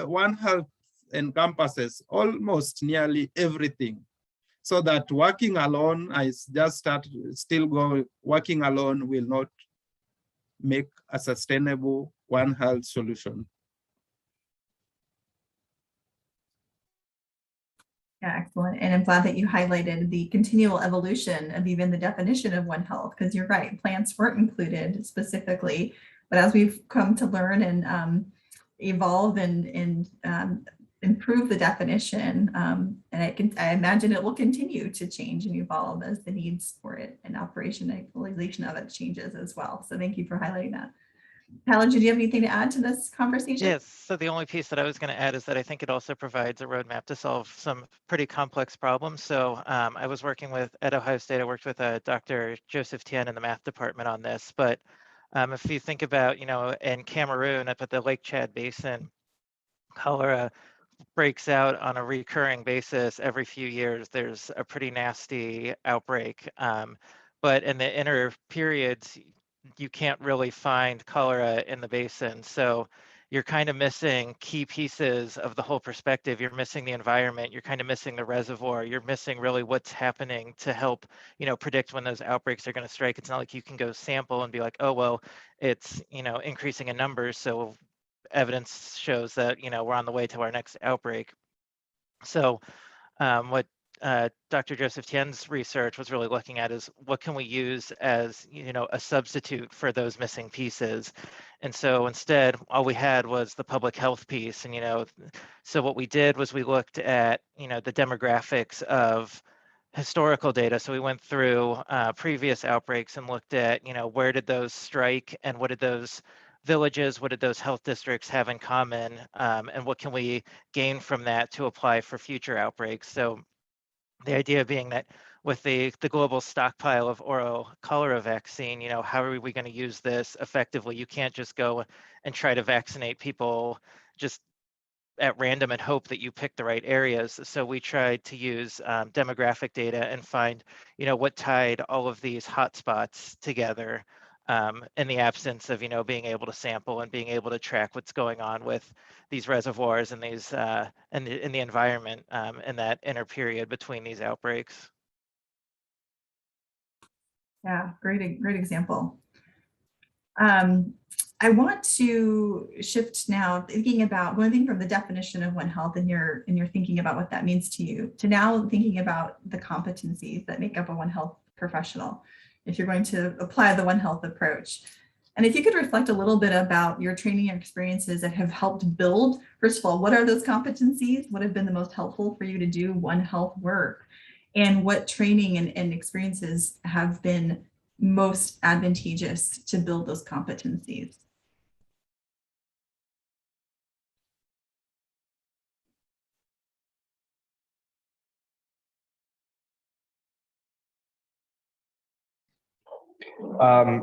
One Health encompasses almost nearly everything, so that working alone, working alone will not make a sustainable One Health solution. Yeah, excellent. And I'm glad that you highlighted the continual evolution of even the definition of One Health, because you're right, plants weren't included specifically, but as we've come to learn and evolve and improve the definition, and I imagine it will continue to change and evolve as the needs for it and operationalization of it changes as well. So thank you for highlighting that. Patel, did you have anything to add to this conversation? Yes, so the only piece that I was going to add is that I think it also provides a roadmap to solve some pretty complex problems. So I was working at Ohio State, I worked with Dr. Joseph Tien in the math department on this, but if you think about, in Cameroon up at the Lake Chad Basin, cholera breaks out on a recurring basis every few years. There's a pretty nasty outbreak, but in the inner periods, you can't really find cholera in the basin. So you're kind of missing key pieces of the whole perspective. You're missing the environment, you're kind of missing the reservoir, you're missing really what's happening to help, predict when those outbreaks are going to strike. It's not like you can go sample and be like, oh, well, it's, increasing in numbers, so evidence shows that, we're on the way to our next outbreak. So what Dr. Joseph Tien's research was really looking at is what can we use as, a substitute for those missing pieces. And so instead, all we had was the public health piece. And, so what we did was we looked at, the demographics of historical data. So we went through previous outbreaks and looked at, where did those strike and what did those villages, what did those health districts have in common, and what can we gain from that to apply for future outbreaks. So the idea being that with the global stockpile of oral cholera vaccine, how are we going to use this effectively? You can't just go and try to vaccinate people just at random and hope that you pick the right areas. So we tried to use demographic data and find, what tied all of these hotspots together in the absence of, being able to sample and being able to track what's going on with these reservoirs and these in the environment in that inner period between these outbreaks. Yeah, great example. I want to shift now, going from the definition of One Health and you're thinking about what that means to you, to now thinking about the competencies that make up a One Health professional. If you're going to apply the One Health approach, And if you could reflect a little bit about your training experiences that have helped build, first of all, what are those competencies? What have been the most helpful for you to do One Health work? And what training and experiences have been most advantageous to build those competencies?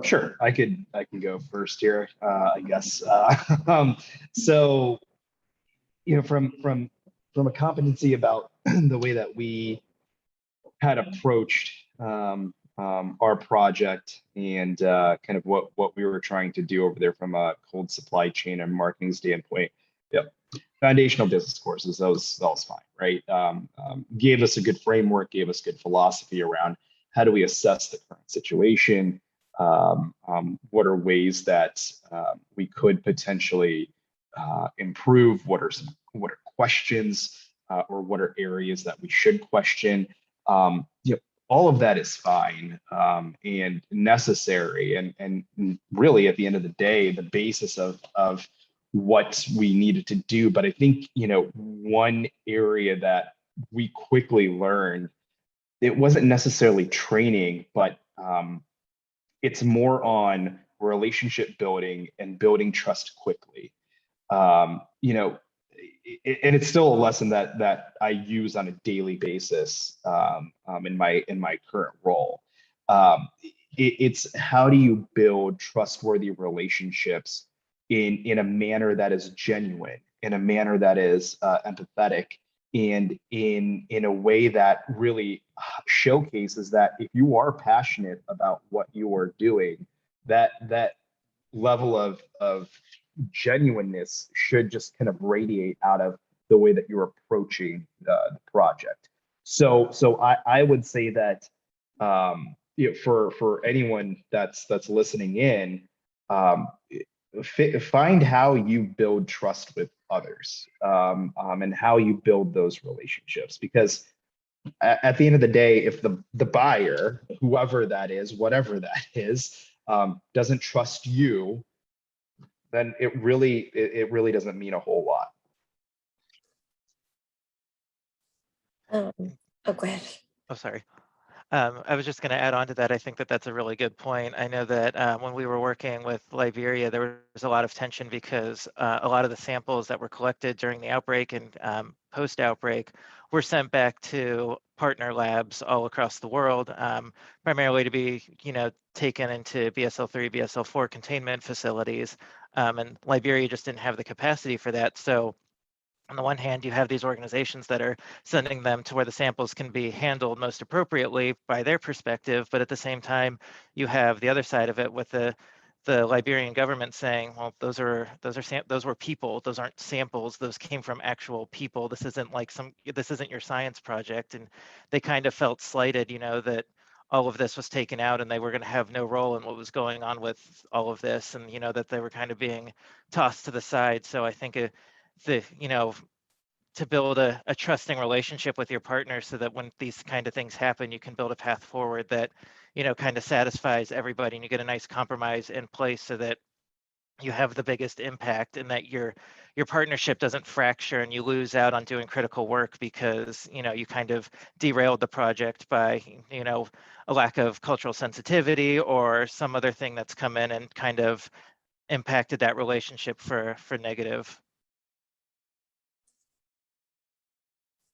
Sure, I can go first here, I guess. So, from a competency about the way that we had approached our project and kind of what we were trying to do over there from a cold supply chain and marketing standpoint. Yep. Foundational business courses, that was fine, right? Gave us a good framework, gave us good philosophy around how do we assess the current situation, what are ways that we could potentially improve, what are questions or what are areas that we should question. All of that is fine and necessary, and really at the end of the day, the basis of what we needed to do. But I think, one area that we quickly learned, it wasn't necessarily training, but it's more on relationship building and building trust quickly. And it's still a lesson that I use on a daily basis in my current role. It's how do you build trustworthy relationships in a manner that is genuine, in a manner that is empathetic, and in a way that really showcases that if you are passionate about what you are doing, that level of genuineness should just kind of radiate out of the way that you're approaching the project. So I would say that for anyone that's listening in, find how you build trust with others and how you build those relationships, because at the end of the day, if the buyer, whoever that is, whatever that is, doesn't trust you, then it really doesn't mean a whole lot. Oh, go ahead. Oh, sorry. I was just going to add on to that. I think that that's a really good point. I know that when we were working with Liberia, there was a lot of tension because a lot of the samples that were collected during the outbreak and post-outbreak were sent back to partner labs all across the world, primarily to be, taken into BSL-3, BSL-4 containment facilities. And Liberia just didn't have the capacity for that. So on the one hand, you have these organizations that are sending them to where the samples can be handled most appropriately by their perspective, but at the same time, you have the other side of it with the Liberian government saying, well, those were people, those aren't samples, those came from actual people. This isn't your science project. And they kind of felt slighted, that all of this was taken out and they were going to have no role in what was going on with all of this, and that they were kind of being tossed to the side. So I think to build a trusting relationship with your partner so that when these kind of things happen, you can build a path forward that, kind of satisfies everybody, and you get a nice compromise in place so that you have the biggest impact, and that your partnership doesn't fracture and you lose out on doing critical work because, you kind of derailed the project by, a lack of cultural sensitivity or some other thing that's come in and kind of impacted that relationship for negative.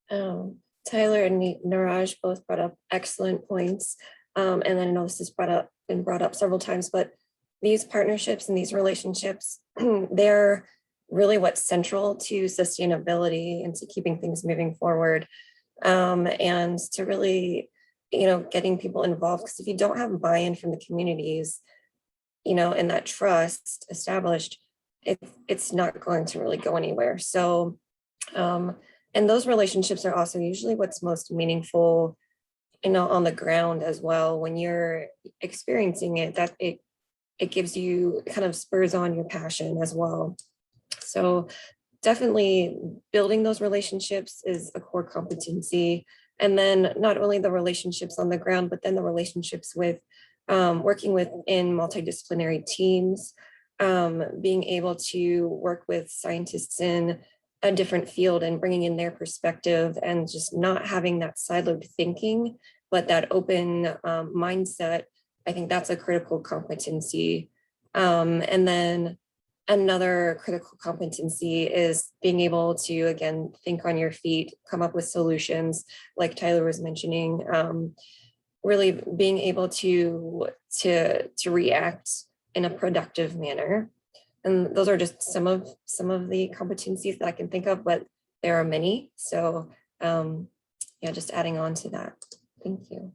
Tyler and Niraj both brought up excellent points. And I know this has been brought up several times, but these partnerships and these relationships, they're really what's central to sustainability and to keeping things moving forward. And to really, getting people involved, because if you don't have buy-in from the communities, and that trust established, it's not going to really go anywhere. So, and those relationships are also usually what's most meaningful, on the ground as well. When you're experiencing it, that it gives you, kind of spurs on your passion as well. So definitely building those relationships is a core competency. And then not only the relationships on the ground, but then the relationships with working in multidisciplinary teams, being able to work with scientists in a different field and bringing in their perspective and just not having that siloed thinking, but that open mindset. I think that's a critical competency. And then another critical competency is being able to, again, think on your feet, come up with solutions, like Tyler was mentioning, really being able to react in a productive manner. And those are just some of the competencies that I can think of, but there are many. So yeah, just adding on to that. Thank you.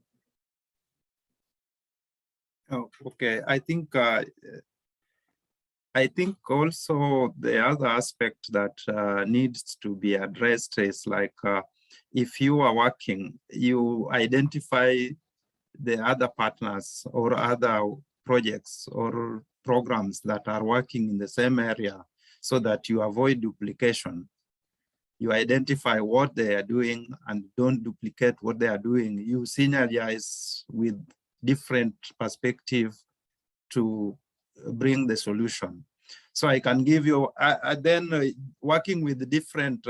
Oh, okay. I think also the other aspect that needs to be addressed is like if you are working, you identify the other partners or other projects or programs that are working in the same area so that you avoid duplication. You identify what they are doing and don't duplicate what they are doing. You synergize with different perspective to bring the solution. So I can give you, working with different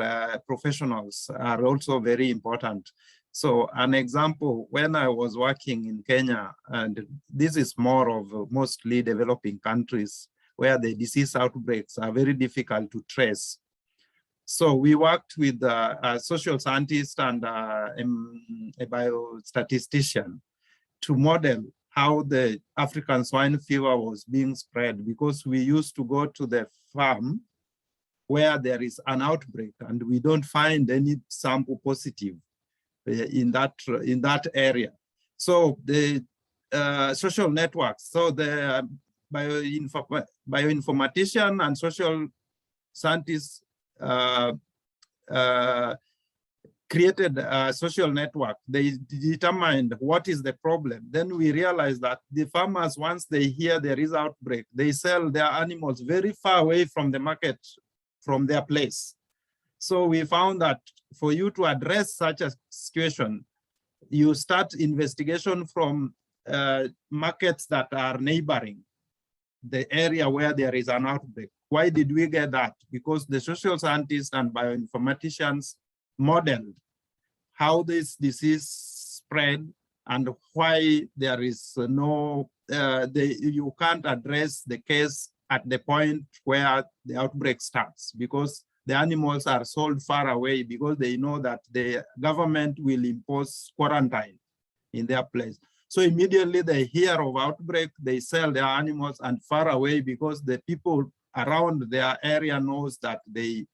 professionals are also very important. So an example, when I was working in Kenya, and this is more of mostly developing countries where the disease outbreaks are very difficult to trace. So we worked with a social scientist and a biostatistician to model how the African swine fever was being spread, because we used to go to the farm where there is an outbreak and we don't find any sample positive in that area. So the social networks, so the bioinformatician and social scientists created a social network. They determined what is the problem. Then we realized that the farmers, once they hear there is outbreak, they sell their animals very far away from the market, from their place. So we found that for you to address such a situation, you start investigation from markets that are neighboring the area where there is an outbreak. Why did we get that? Because the social scientists and bioinformaticians modeled how this disease spread and why there is no, you can't address the case at the point where the outbreak starts, because the animals are sold far away because they know that the government will impose quarantine in their place. So immediately they hear of outbreak, they sell their animals and far away, because the people around their area knows that the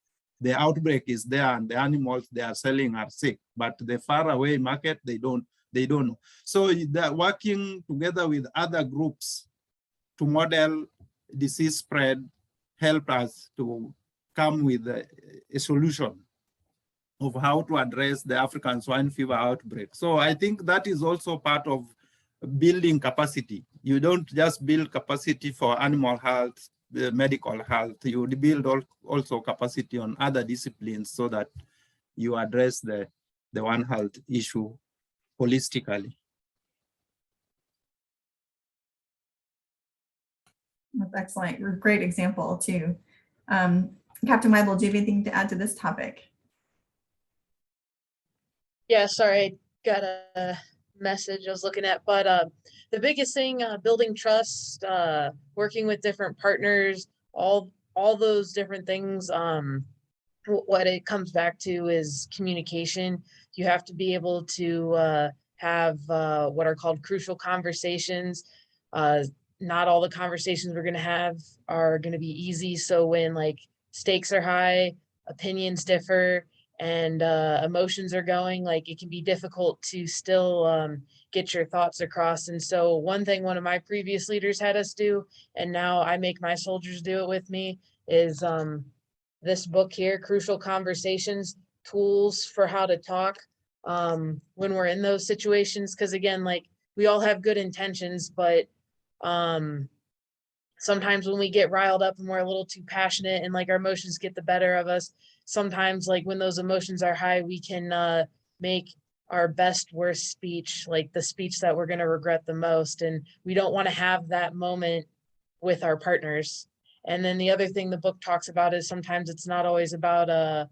outbreak is there and the animals they are selling are sick. But the far away market, they don't know. So they're working together with other groups to model disease spread, help us to come with a solution of how to address the African swine fever outbreak. So I think that is also part of building capacity. You don't just build capacity for animal health, medical health, you build also capacity on other disciplines so that you address the One Health issue holistically. That's excellent. Great example too. Captain Waibel, do you have anything to add to this topic? Yeah, sorry, I got a message I was looking at, but the biggest thing, building trust, working with different partners, all those different things, what it comes back to is communication. You have to be able to have what are called crucial conversations. Not all the conversations we're going to have are going to be easy. So when like stakes are high, opinions differ, and emotions are going, like it can be difficult to still get your thoughts across. And so one thing one of my previous leaders had us do, and now I make my soldiers do it with me, is this book here, Crucial Conversations, Tools for How to Talk when we're in those situations. Because again, like we all have good intentions, but sometimes when we get riled up and we're a little too passionate and like our emotions get the better of us, sometimes like when those emotions are high, we can make our best worst speech, like the speech that we're going to regret the most. And we don't want to have that moment with our partners. And then the other thing the book talks about is sometimes it's not always about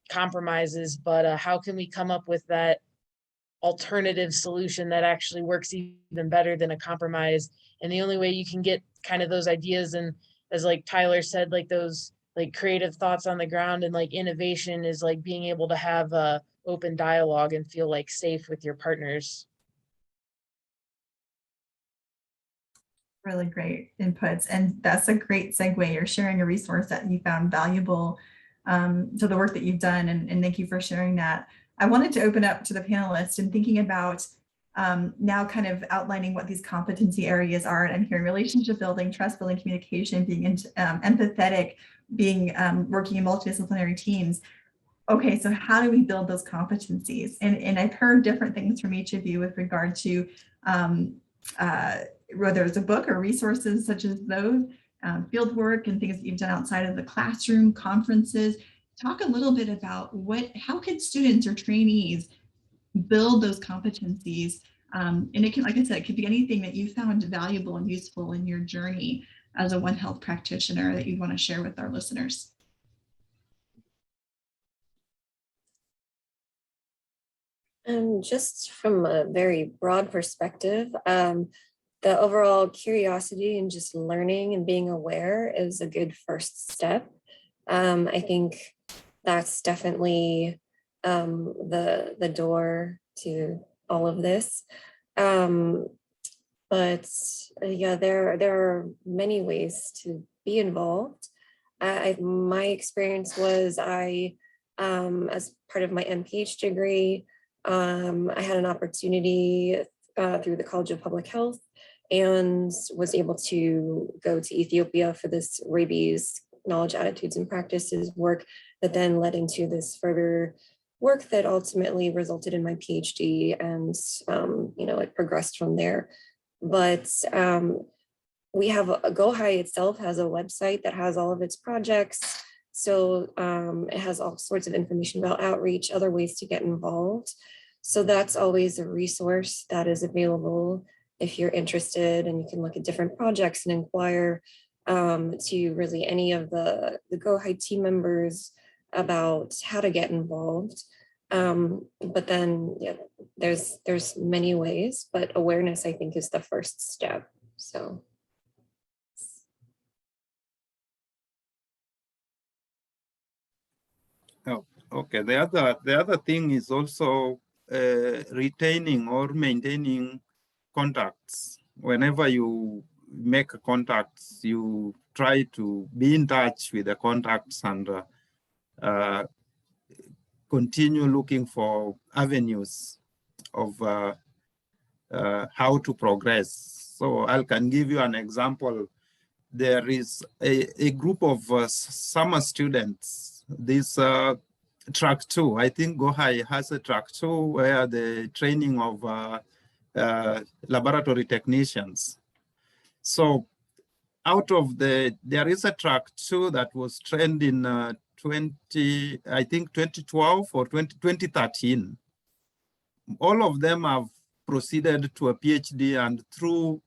compromises, but how can we come up with that alternative solution that actually works even better than a compromise. And the only way you can get kind of those ideas, and as like Tyler said, like those like creative thoughts on the ground and like innovation, is like being able to have a open dialogue and feel like safe with your partners. Really great inputs. And that's a great segue. You're sharing a resource that you found valuable to the work that you've done. And thank you for sharing that. I wanted to open up to the panelists and thinking about now kind of outlining what these competency areas are. And I'm hearing relationship building, trust building, communication, being empathetic, being working in multidisciplinary teams. Okay, so how do we build those competencies? And I've heard different things from each of you with regard to whether it's a book or resources such as those, field work and things that you've done outside of the classroom, conferences. Talk a little bit about how can students or trainees build those competencies? And it can, like I said, it could be anything that you found valuable and useful in your journey as a One Health practitioner that you want to share with our listeners. Just from a very broad perspective, the overall curiosity and just learning and being aware is a good first step. I think that's definitely the door to all of this. But yeah, there are many ways to be involved. My experience was as part of my MPH degree, I had an opportunity through the College of Public Health and was able to go to Ethiopia for this rabies knowledge, attitudes, and practices work that then led into this further work that ultimately resulted in my PhD, and it progressed from there. But we have GOHi itself has a website that has all of its projects. So it has all sorts of information about outreach, other ways to get involved. So that's always a resource that is available if you're interested, and you can look at different projects and inquire to really any of the GOHi team members about how to get involved. But then yeah, there's many ways, but awareness, I think, is the first step. So. Oh, okay. The other thing is also retaining or maintaining contacts. Whenever you make contacts, you try to be in touch with the contacts and continue looking for avenues of how to progress. So I can give you an example. There is a group of summer students, this track 2, I think GOHi has a track 2 where the training of laboratory technicians. So out of there is a track 2 that was trained in 2012 or 2013. All of them have proceeded to a PhD, and through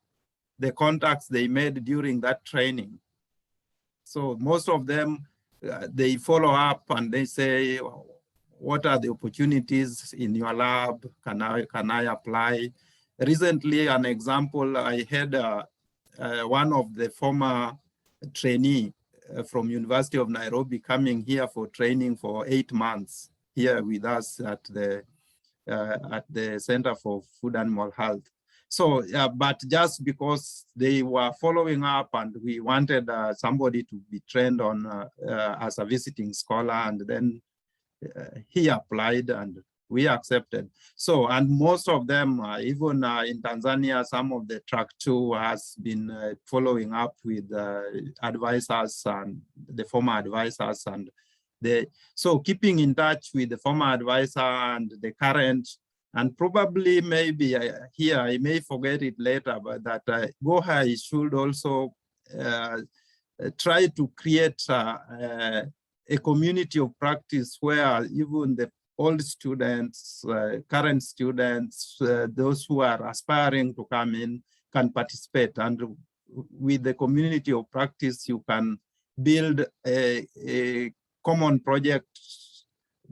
the contacts they made during that training. So most of them, they follow up and they say, what are the opportunities in your lab? Can I apply? Recently, an example, I had one of the former trainee from University of Nairobi coming here for training for 8 months here with us at the Center for Food Animal Health. So, but just because they were following up and we wanted somebody to be trained on as a visiting scholar, and then he applied and we accepted. So, and most of them, even in Tanzania, some of the track 2 has been following up with advisors and the former advisors, and so keeping in touch with the former advisor and the current. And probably maybe here, I may forget it later, but that GOHi should also try to create a community of practice where even the old students, current students, those who are aspiring to come in can participate. And with the community of practice, you can build a common project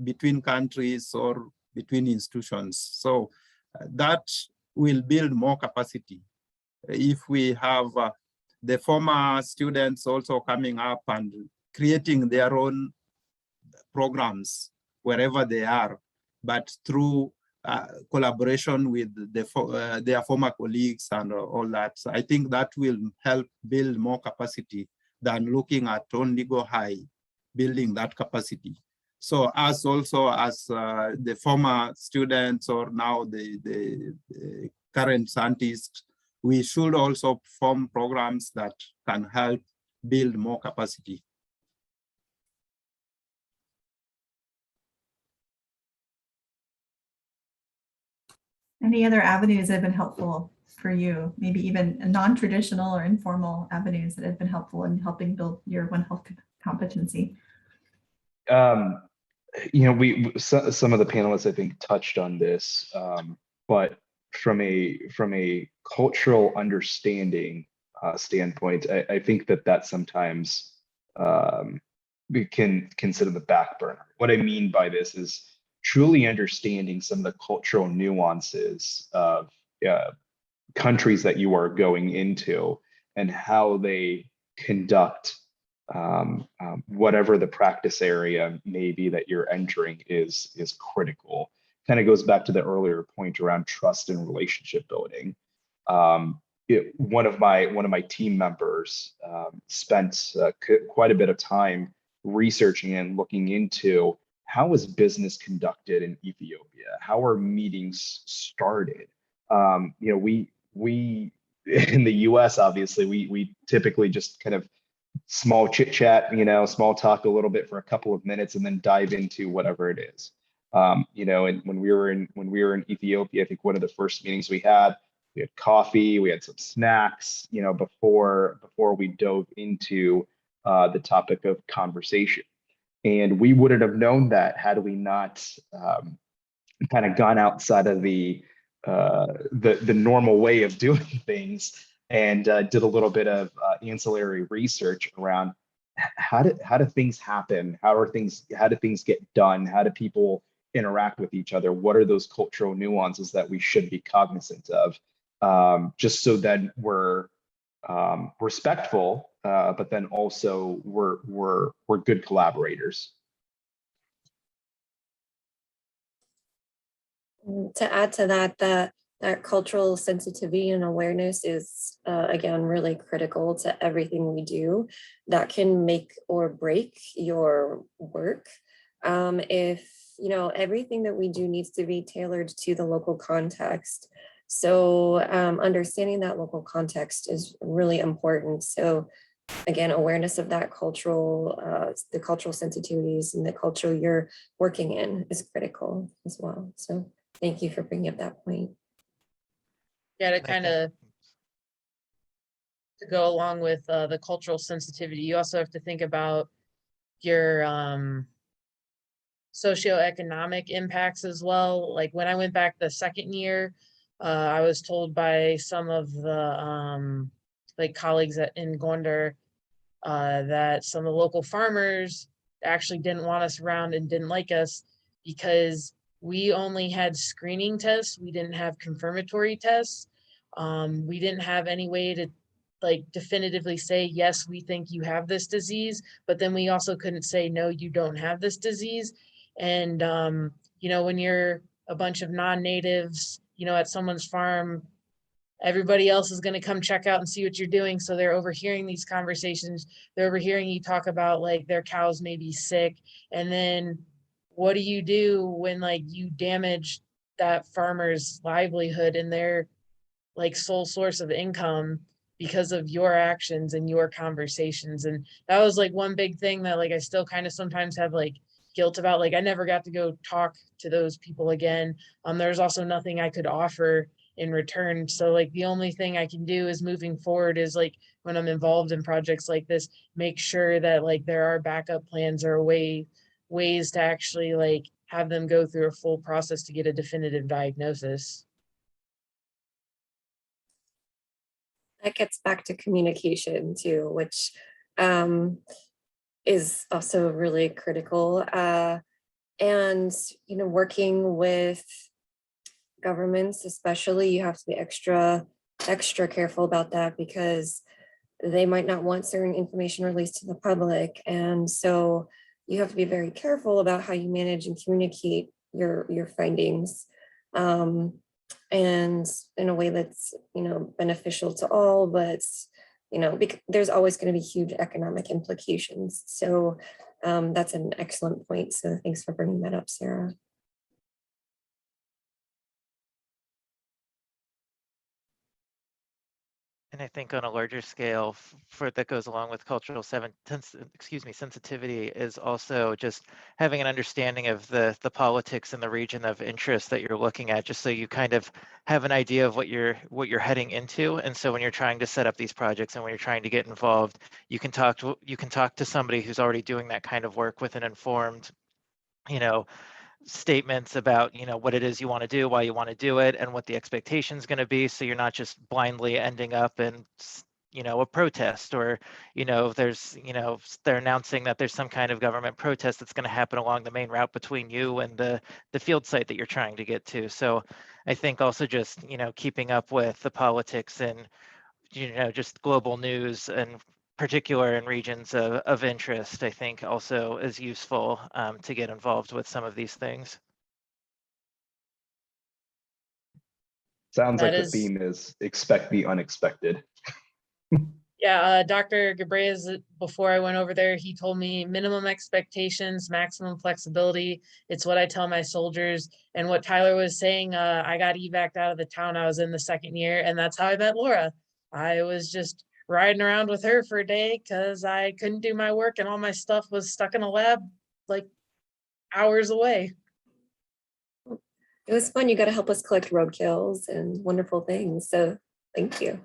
between countries or between institutions. So that will build more capacity. If we have the former students also coming up and creating their own programs wherever they are, but through collaboration with their former colleagues and all that. So I think that will help build more capacity than looking at only GOHi building that capacity. So us also as the former students or now the current scientists, we should also form programs that can help build more capacity. Any other avenues that have been helpful for you? Maybe even non-traditional or informal avenues that have been helpful in helping build your One Health competency? You know, some of the panelists I think touched on this, but from a cultural understanding standpoint, I think that sometimes we can consider the back burner. What I mean by this is truly understanding some of the cultural nuances of countries that you are going into and how they conduct whatever the practice area may be that you're entering is critical. Kind of goes back to the earlier point around trust and relationship building. One of my team members spent quite a bit of time researching and looking into how is business conducted in Ethiopia? How are meetings started? You know, we in the US, obviously, we typically just kind of small chit chat, you know, small talk a little bit for a couple of minutes and then dive into whatever it is. You know, and when we were in Ethiopia, I think one of the first meetings we had coffee, we had some snacks, you know, before we dove into the topic of conversation. And we wouldn't have known that had we not kind of gone outside of the normal way of doing things and did a little bit of ancillary research around how do things happen? How do things get done? How do people interact with each other? What are those cultural nuances that we should be cognizant of? Just so that we're respectful, but then also we're good collaborators. To add to that, that cultural sensitivity and awareness is, again, really critical to everything we do. That can make or break your work. If, you know, everything that we do needs to be tailored to the local context. So understanding that local context is really important. So again, awareness of that cultural, the cultural sensitivities and the culture you're working in is critical as well. So thank you for bringing up that point. Yeah, to kind of go along with the cultural sensitivity, you also have to think about your socioeconomic impacts as well. Like when I went back the second year, I was told by some of the like colleagues in Gondar that some of the local farmers actually didn't want us around and didn't like us because we only had screening tests. We didn't have confirmatory tests. We didn't have any way to like definitively say, yes, we think you have this disease, but then we also couldn't say, no, you don't have this disease. And, you know, when you're a bunch of non-natives, you know, at someone's farm, everybody else is going to come check out and see what you're doing. So they're overhearing these conversations. They're overhearing you talk about like their cows may be sick. And then what do you do when like you damage that farmer's livelihood and their like sole source of income because of your actions and your conversations? And that was like one big thing that like I still kind of sometimes have like guilt about. Like I never got to go talk to those people again. There's also nothing I could offer in return. So like the only thing I can do is moving forward is like when I'm involved in projects like this, make sure that like there are backup plans or ways to actually like have them go through a full process to get a definitive diagnosis. That gets back to communication too, which is also really critical. And, you know, working with governments, especially, you have to be extra careful about that because they might not want certain information released to the public. And so you have to be very careful about how you manage and communicate your findings. And in a way that's, you know, beneficial to all, but, you know, there's always going to be huge economic implications. So that's an excellent point. So thanks for bringing that up, Sarah. And I think on a larger scale, for that goes along with cultural sensitivity, is also just having an understanding of the politics and the region of interest that you're looking at, just so you kind of have an idea of what you're heading into. And so when you're trying to set up these projects and when you're trying to get involved, you can talk to somebody who's already doing that kind of work with an informed, you know, statements about, you know, what it is you want to do, why you want to do it, and what the expectation is going to be. So you're not just blindly ending up in, you know, a protest, or, you know, there's, you know, they're announcing that there's some kind of government protest that's going to happen along the main route between you and the field site that you're trying to get to. So I think also just, you know, keeping up with the politics and, you know, just global news, and particular in regions of interest, I think also is useful to get involved with some of these things. Sounds like That the is, theme is expect the unexpected. yeah, Dr. Gabrez, before I went over there, he told me minimum expectations, maximum flexibility. It's what I tell my soldiers. And what Tyler was saying, I got evac'd out of the town I was in the second year, and that's how I met Laura. I was just riding around with her for a day because I couldn't do my work and all my stuff was stuck in a lab like hours away. It was fun. You got to help us collect roadkills and wonderful things. So thank you.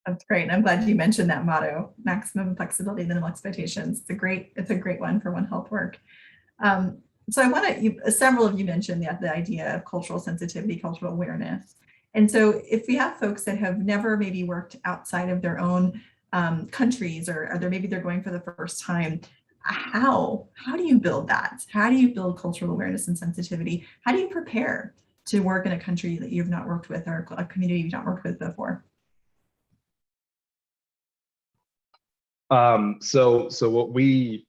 That's great. And I'm glad you mentioned that motto, maximum flexibility, minimal expectations. It's a great one for One Health work. So I want to, several of you mentioned the idea of cultural sensitivity, cultural awareness. And so if we have folks that have never maybe worked outside of their own countries, or maybe they're going for the first time, how do you build that? How do you build cultural awareness and sensitivity? How do you prepare to work in a country that you've not worked with, or a community you've not worked with before? So what we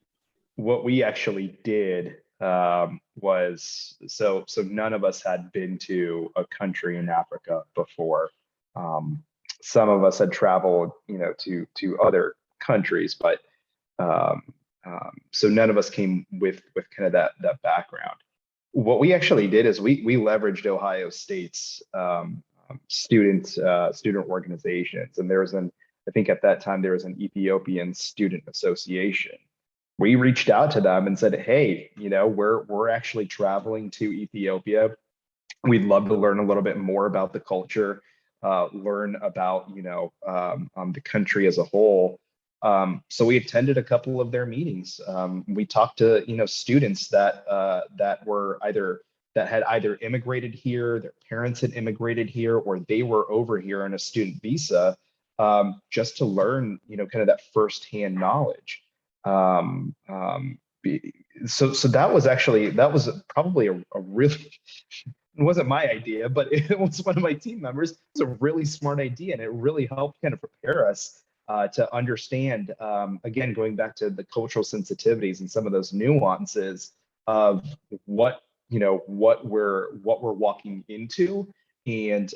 actually did was, so none of us had been to a country in Africa before. Some of us had traveled, you know, to other countries, but so none of us came with kind of that background. What we actually did is we leveraged Ohio State's student organizations, and there was I think at that time there was an Ethiopian student association. We reached out to them and said, hey, you know, we're actually traveling to Ethiopia. We'd love to learn a little bit more about the culture, learn about, you know, the country as a whole. So we attended a couple of their meetings. We talked to, you know, students that had either immigrated here, their parents had immigrated here, or they were over here on a student visa, just to learn, you know, kind of that firsthand knowledge. So that was probably a really, it wasn't my idea, but it was one of my team members. It was a really smart idea, and it really helped kind of prepare us to understand, again, going back to the cultural sensitivities and some of those nuances of what we're walking into. And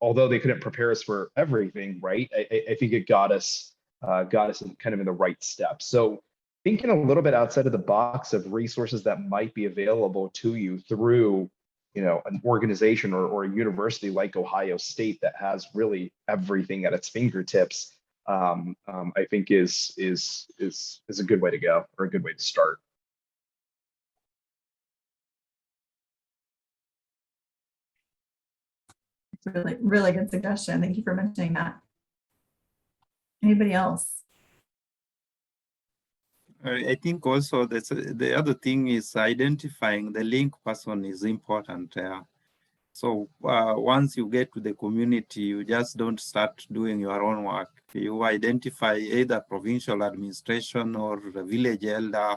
although they couldn't prepare us for everything, right, I think it got us kind of in the right steps. So thinking a little bit outside of the box of resources that might be available to you through, you know, an organization or a university like Ohio State that has really everything at its fingertips, I think is a good way to go, or a good way to start. It's a really good suggestion. Thank you for mentioning that. Anybody else? I think also that's the other thing is identifying the link person is important. So once you get to the community, you just don't start doing your own work. You identify either provincial administration or the village elder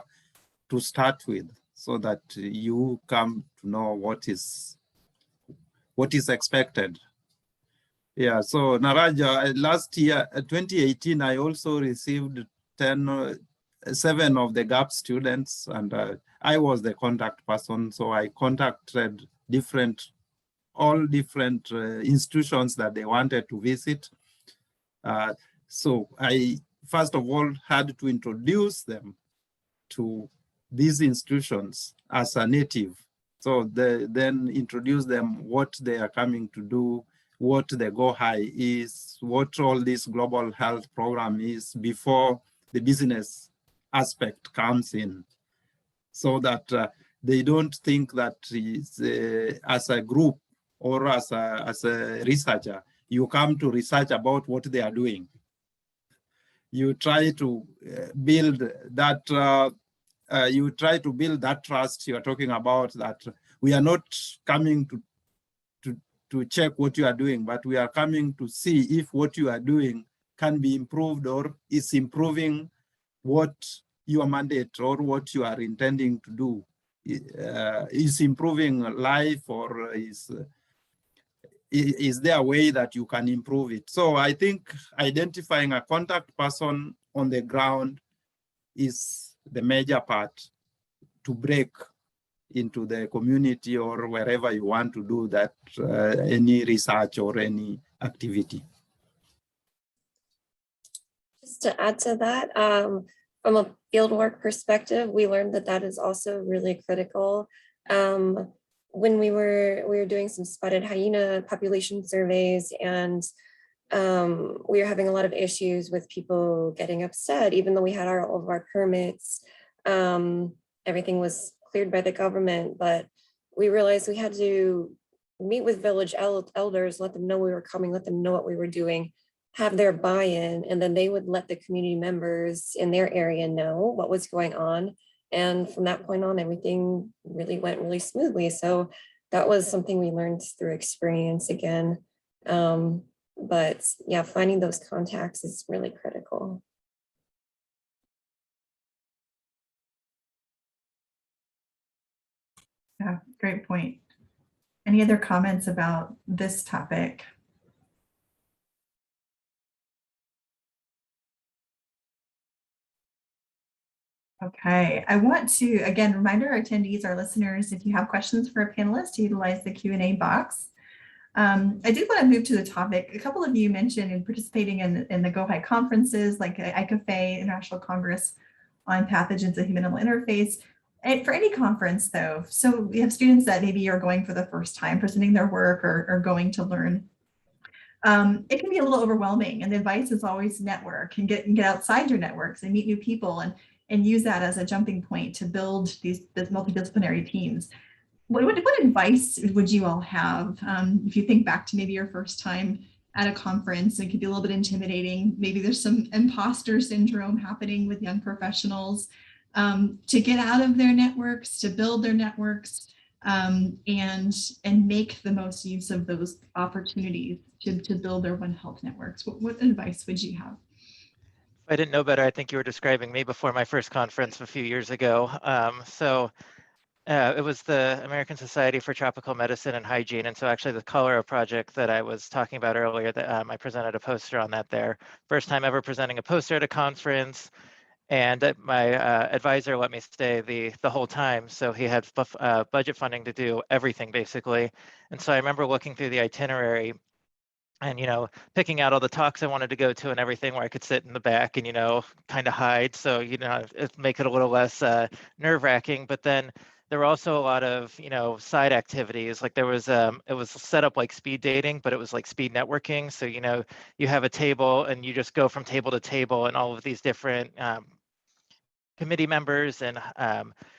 to start with, so that you come to know what is expected. Yeah, so Niraj, last year, 2018, I also received 7 of the GAP students, and I was the contact person. So I contacted all different institutions that they wanted to visit. So I, first of all, had to introduce them to these institutions as a native. So then introduce them what they are coming to do, what the GOHi is, what all this global health program is before the business aspect comes in, so that they don't think that as a group or as a researcher, you come to research about what they are doing. You try to build that trust you're talking about, that we are not coming to check what you are doing, but we are coming to see if what you are doing can be improved or is improving what your mandate or what you are intending to do is improving life, or is there a way that you can improve it? So I think identifying a contact person on the ground is the major part to break into the community or wherever you want to do that, any research or any activity. Just to add to that, from a fieldwork perspective, we learned that that is also really critical. When we were doing some spotted hyena population surveys, and we were having a lot of issues with people getting upset, even though we had all of our permits. Everything was cleared by the government, but we realized we had to meet with village elders, let them know we were coming, let them know what we were doing, have their buy-in, and then they would let the community members in their area know what was going on. And from that point on, everything really went really smoothly. So that was something we learned through experience again. But yeah, finding those contacts is really critical. Yeah, great point. Any other comments about this topic? Okay, I want to, again, remind our attendees, our listeners, if you have questions for a panelist, utilize the Q&A box. I do want to move to the topic. A couple of you mentioned in participating in the GOHi conferences, like ICFA, International Congress on Pathogens of Human-Animal Interface. And for any conference though, so we have students that maybe are going for the first time, presenting their work or going to learn. It can be a little overwhelming, and the advice is always network and get outside your networks and meet new people and use that as a jumping point to build these multidisciplinary teams. What advice would you all have if you think back to maybe your first time at a conference? It could be a little bit intimidating. Maybe there's some imposter syndrome happening with young professionals, to get out of their networks, to build their networks, and make the most use of those opportunities to build their One Health networks. What advice would you have? If I didn't know better, I think you were describing me before my first conference a few years ago. It was the American Society for Tropical Medicine and Hygiene. And so actually the cholera project that I was talking about earlier, that I presented a poster on that there. First time ever presenting a poster at a conference. And my advisor let me stay the whole time. So he had budget funding to do everything basically. And so I remember looking through the itinerary and, picking out all the talks I wanted to go to and everything where I could sit in the back and, kind of hide. So, make it a little less nerve wracking. But then there were also a lot of, side activities. Like there was, it was set up like speed dating, but it was like speed networking. So, you have a table and you just go from table to table, and all of these different committee members and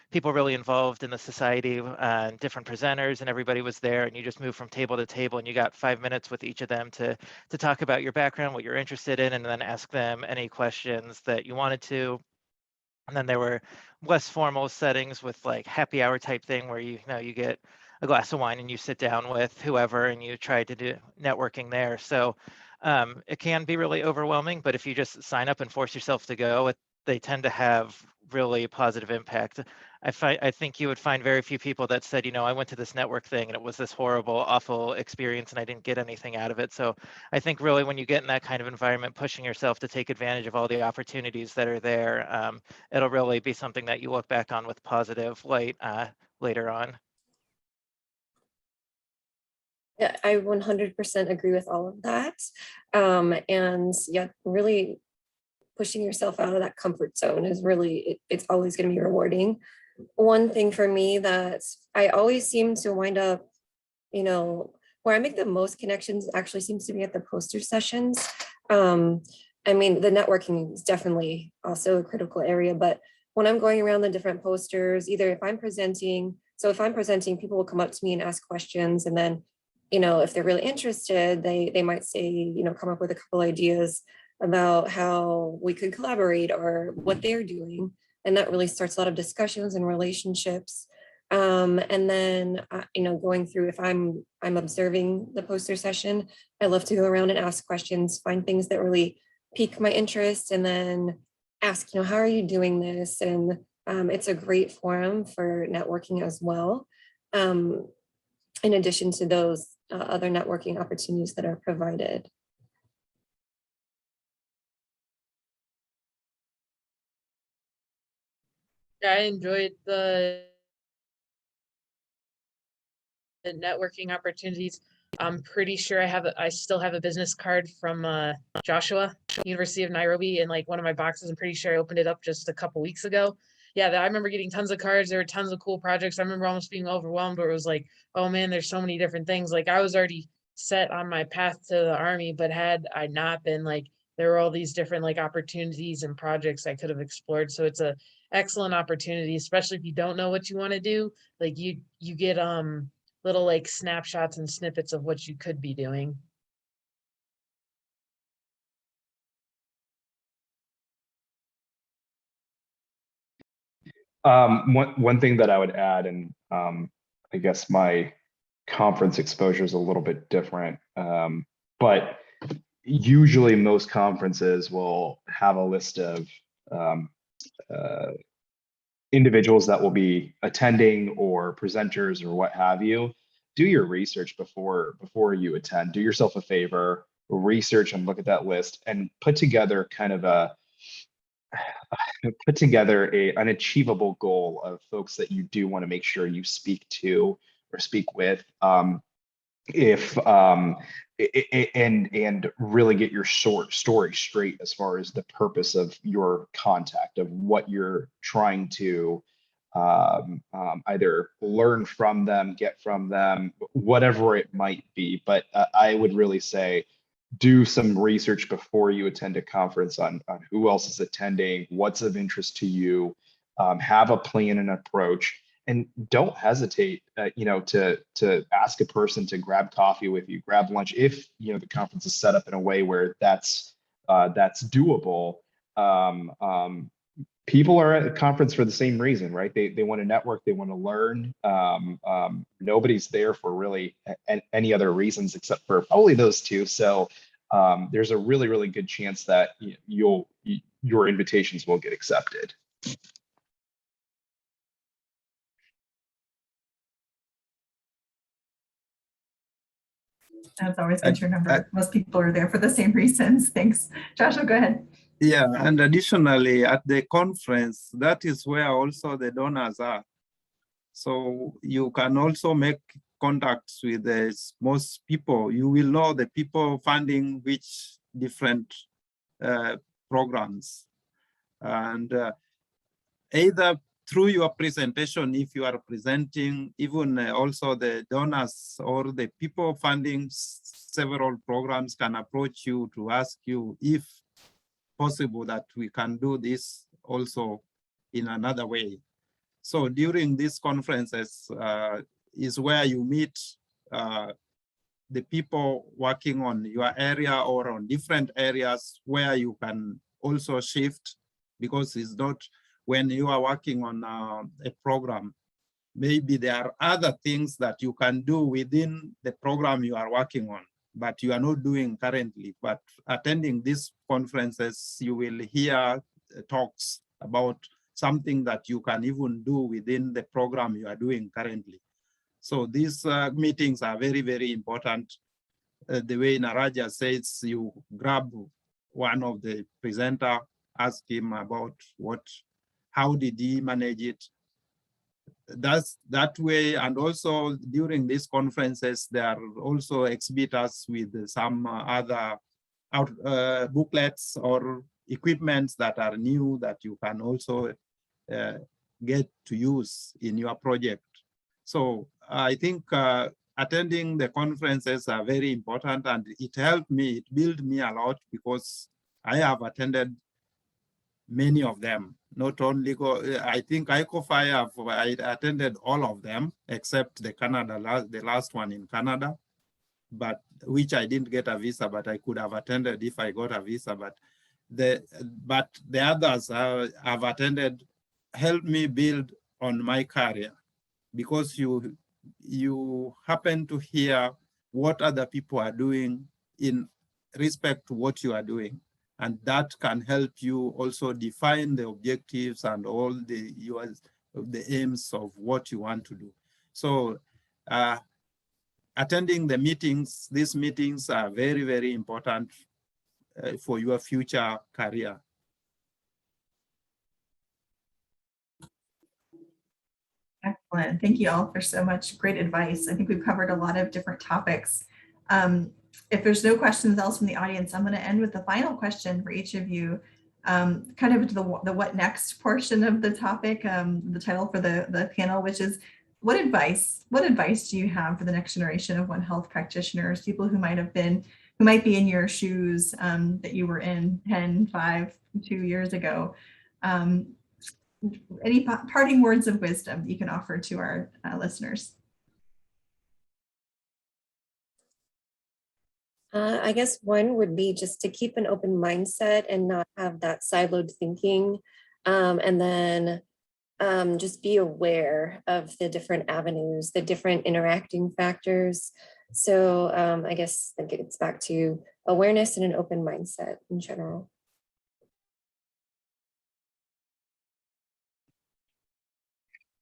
people really involved in the society, and different presenters, and everybody was there, and you just move from table to table, and you got 5 minutes with each of them to talk about your background, what you're interested in, and then ask them any questions that you wanted to. And then there were less formal settings with like happy hour type thing where you know you get a glass of wine and you sit down with whoever and you try to do networking there. So it can be really overwhelming, but if you just sign up and force yourself to go, they tend to have really positive impact. I think you would find very few people that said, you know, I went to this network thing and it was this horrible, awful experience and I didn't get anything out of it. So I think really when you get in that kind of environment, pushing yourself to take advantage of all the opportunities that are there, it'll really be something that you look back on with positive light later on. Yeah, I 100% agree with all of that. And yeah, really pushing yourself out of that comfort zone is really, it's always going to be rewarding. One thing for me that I always seem to wind up, you know, where I make the most connections actually seems to be at the poster sessions. I mean, the networking is definitely also a critical area, but when I'm going around the different posters, either if I'm presenting, so if I'm presenting, people will come up to me and ask questions, and then, you know, if they're really interested, they might say, you know, come up with a couple ideas about how we could collaborate or what they're doing. And that really starts a lot of discussions and relationships. And then, you know, going through, if I'm observing the poster session, I love to go around and ask questions, find things that really pique my interest, and then ask, you know, how are you doing this? And it's a great forum for networking as well. In addition to those other networking opportunities that are provided. Yeah, I enjoyed the networking opportunities. I'm pretty sure I still have a business card from Joshua, University of Nairobi, in like one of my boxes. I'm pretty sure I opened it up just a couple weeks ago. Yeah, I remember getting tons of cards. There were tons of cool projects. I remember almost being overwhelmed where it was like, oh man, there's so many different things. Like I was already set on my path to the Army, but had I not been, like, there were all these different like opportunities and projects I could have explored. So it's a excellent opportunity, especially if you don't know what you want to do. Like you get little like snapshots and snippets of what you could be doing. One thing that I would add, and I guess my conference exposure is a little bit different, but usually most conferences will have a list of individuals that will be attending or presenters or what have you. Do your research before you attend. Do yourself a favor, research and look at that list and put together kind of an achievable goal of folks that you do want to make sure you speak to or speak with. And really get your story straight as far as the purpose of your contact, of what you're trying to either learn from them, get from them, whatever it might be. But I would really say do some research before you attend a conference on who else is attending, what's of interest to you, have a plan and approach, and don't hesitate, to ask a person to grab coffee with you, grab lunch, if the conference is set up in a way where that's doable. People are at a conference for the same reason, right? They want to network, they want to learn. Nobody's there for really any other reasons except for probably those two. So there's a really, really good chance that your invitations will get accepted. That's always good to remember. Most people are there for the same reasons. Thanks. Joshua, go ahead. Yeah, and additionally, at the conference, that is where also the donors are. So you can also make contacts with most people. You will know the people funding which different programs. And either through your presentation, if you are presenting, even also the donors or the people funding several programs can approach you to ask you if possible that we can do this also in another way. So during these conferences is where you meet the people working on your area or on different areas where you can also shift, because it's not when you are working on a program, maybe there are other things that you can do within the program you are working on, but you are not doing currently. But attending these conferences, you will hear talks about something that you can even do within the program you are doing currently. So these meetings are very, very important. The way Niraj says, you grab one of the presenter, ask him about how did he manage it. That's that way. And also during these conferences, there are also exhibitors with some other booklets or equipments that are new that you can also get to use in your project. So I think attending the conferences are very important, and it helped me, it built me a lot, because I have attended many of them. Not only I think GOHi, I attended all of them except the the last one in Canada, but which I didn't get a visa, but I could have attended if I got a visa. But the others I've attended helped me build on my career, because you happen to hear what other people are doing in respect to what you are doing. And that can help you also define the objectives and all the aims of what you want to do. So attending the meetings, these meetings are very, very important for your future career. Excellent. Thank you all for so much great advice. I think we've covered a lot of different topics. If there's no questions else from the audience, I'm going to end with the final question for each of you, kind of the what next portion of the topic, the title for the panel, which is what advice do you have for the next generation of One Health practitioners, people who might be in your shoes that you were in 10, 5, 2 years ago? Any parting words of wisdom you can offer to our listeners? I guess one would be just to keep an open mindset and not have that siloed thinking. And then just be aware of the different avenues, the different interacting factors. So I guess that gets back to awareness and an open mindset in general.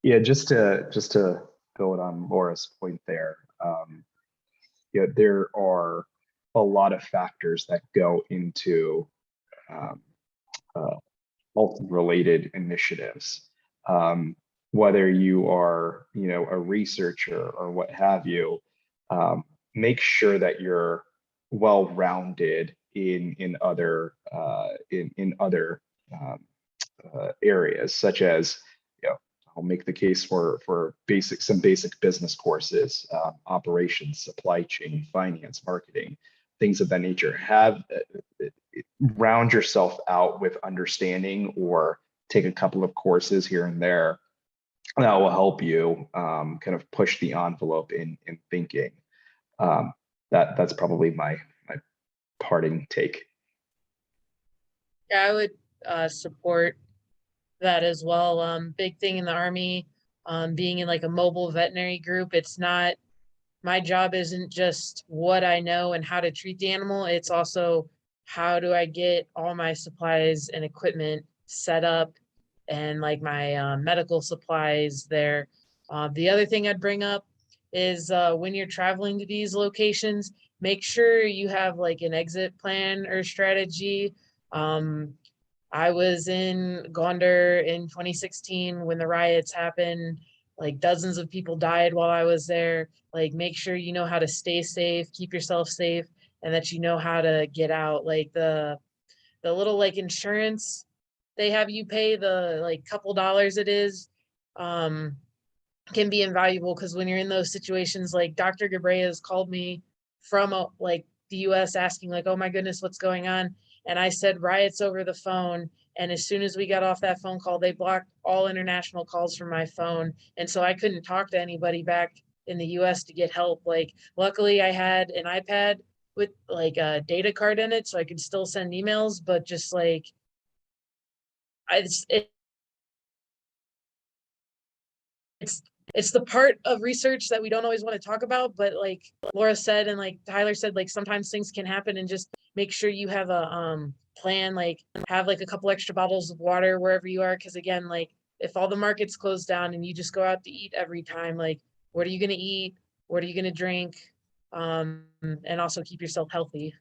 Yeah, just to build on Laura's point there, there are a lot of factors that go into health-related initiatives. Whether you are, a researcher or what have you, make sure that you're well-rounded in other areas, such as, I'll make the case for some basic business courses, operations, supply chain, finance, marketing, things of that nature. Round yourself out with understanding, or take a couple of courses here and there that will help you kind of push the envelope in thinking. That's probably my parting take. Yeah, I would support that as well. Big thing in the Army, being in like a mobile veterinary group, it's not, my job isn't just what I know and how to treat the animal. It's also, how do I get all my supplies and equipment set up, and like my medical supplies there. The other thing I'd bring up is when you're traveling to these locations, make sure you have like an exit plan or strategy. I was in Gondar in 2016 when the riots happened. Like dozens of people died while I was there. Like, make sure you know how to stay safe, keep yourself safe, and that you know how to get out. Like the little like insurance they have you pay, the like couple dollars it is, can be invaluable, because when you're in those situations, like Dr. Gabreas called me from like the US asking like, oh my goodness, what's going on? And I said riots over the phone. And as soon as we got off that phone call, they blocked all international calls from my phone. And so I couldn't talk to anybody back in the US to get help. Like, luckily I had an iPad with like a data card in it, so I could still send emails, but just like, it's the part of research that we don't always want to talk about, but like Laura said, and like Tyler said, like sometimes things can happen, and just make sure you have a plan, like have like a couple extra bottles of water wherever you are. Cause again, like if all the markets close down and you just go out to eat every time, like what are you going to eat? What are you going to drink? And also keep yourself healthy.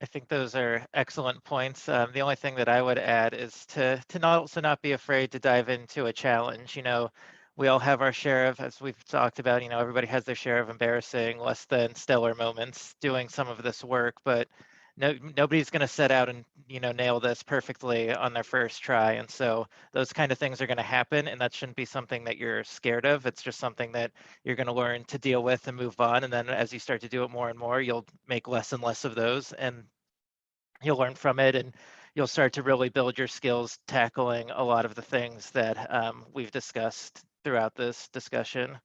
I think those are excellent points. The only thing that I would add is to also not be afraid to dive into a challenge. You know, we all have our share of, as we've talked about, you know, everybody has their share of embarrassing, less than stellar moments doing some of this work, but nobody's going to set out and, you know, nail this perfectly on their first try. And so those kind of things are going to happen, and that shouldn't be something that you're scared of. It's just something that you're going to learn to deal with and move on. And then as you start to do it more and more, you'll make less and less of those, and you'll learn from it, and you'll start to really build your skills tackling a lot of the things that we've discussed throughout this discussion.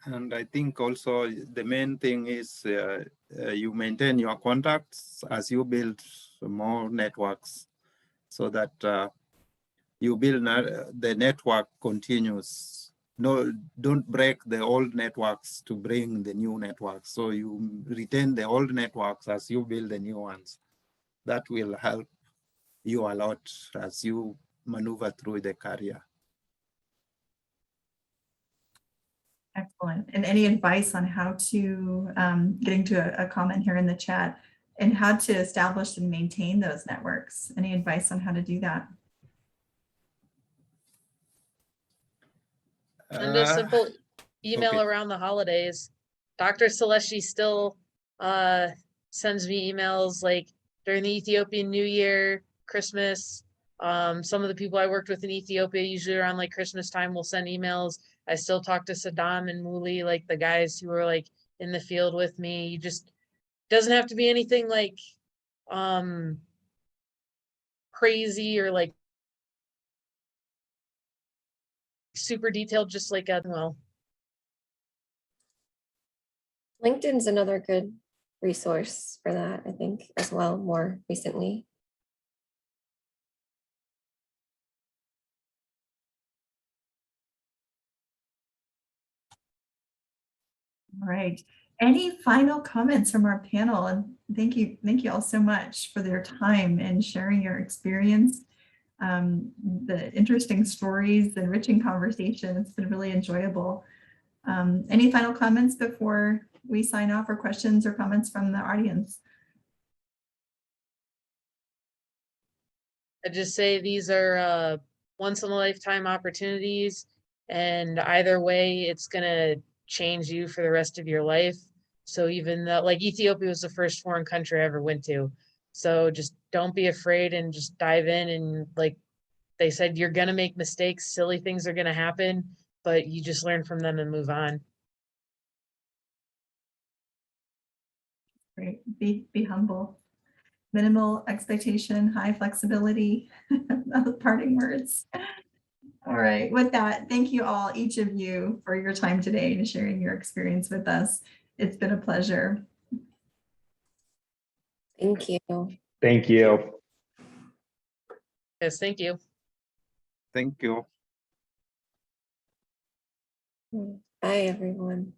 And I think also the main thing is you maintain your contacts as you build more networks, so that you build the network continues. No, don't break the old networks to bring the new networks. So you retain the old networks as you build the new ones. That will help you a lot as you maneuver through the career. Excellent. And any advice on how to, getting to a comment here in the chat, and how to establish and maintain those networks? Any advice on how to do that? Send a simple email okay. around the holidays. Dr. Celesti still sends me emails like during the Ethiopian New Year, Christmas. Some of the people I worked with in Ethiopia, usually around like Christmas time, will send emails. I still talk to Saddam and Muli, like the guys who were like in the field with me. You just doesn't have to be anything like crazy or like super detailed, just like well. LinkedIn's another good resource for that, I think, as well, more recently. All right. Any final comments from our panel? And thank you all so much for their time and sharing your experience, the interesting stories, the enriching conversation. It's been really enjoyable. Any final comments before we sign off, or questions or comments from the audience? I just say these are once in a lifetime opportunities, and either way, it's gonna change you for the rest of your life. So even though, like, Ethiopia was the first foreign country I ever went to, so just don't be afraid and just dive in. And like they said, you're gonna make mistakes, silly things are gonna happen, but you just learn from them and move on. Great. Be humble. Minimal expectation, high flexibility. Parting words. All right. With that, thank you all, each of you, for your time today and sharing your experience with us. It's been a pleasure. Thank you. Thank you. Yes, thank you. Thank you. Bye, everyone.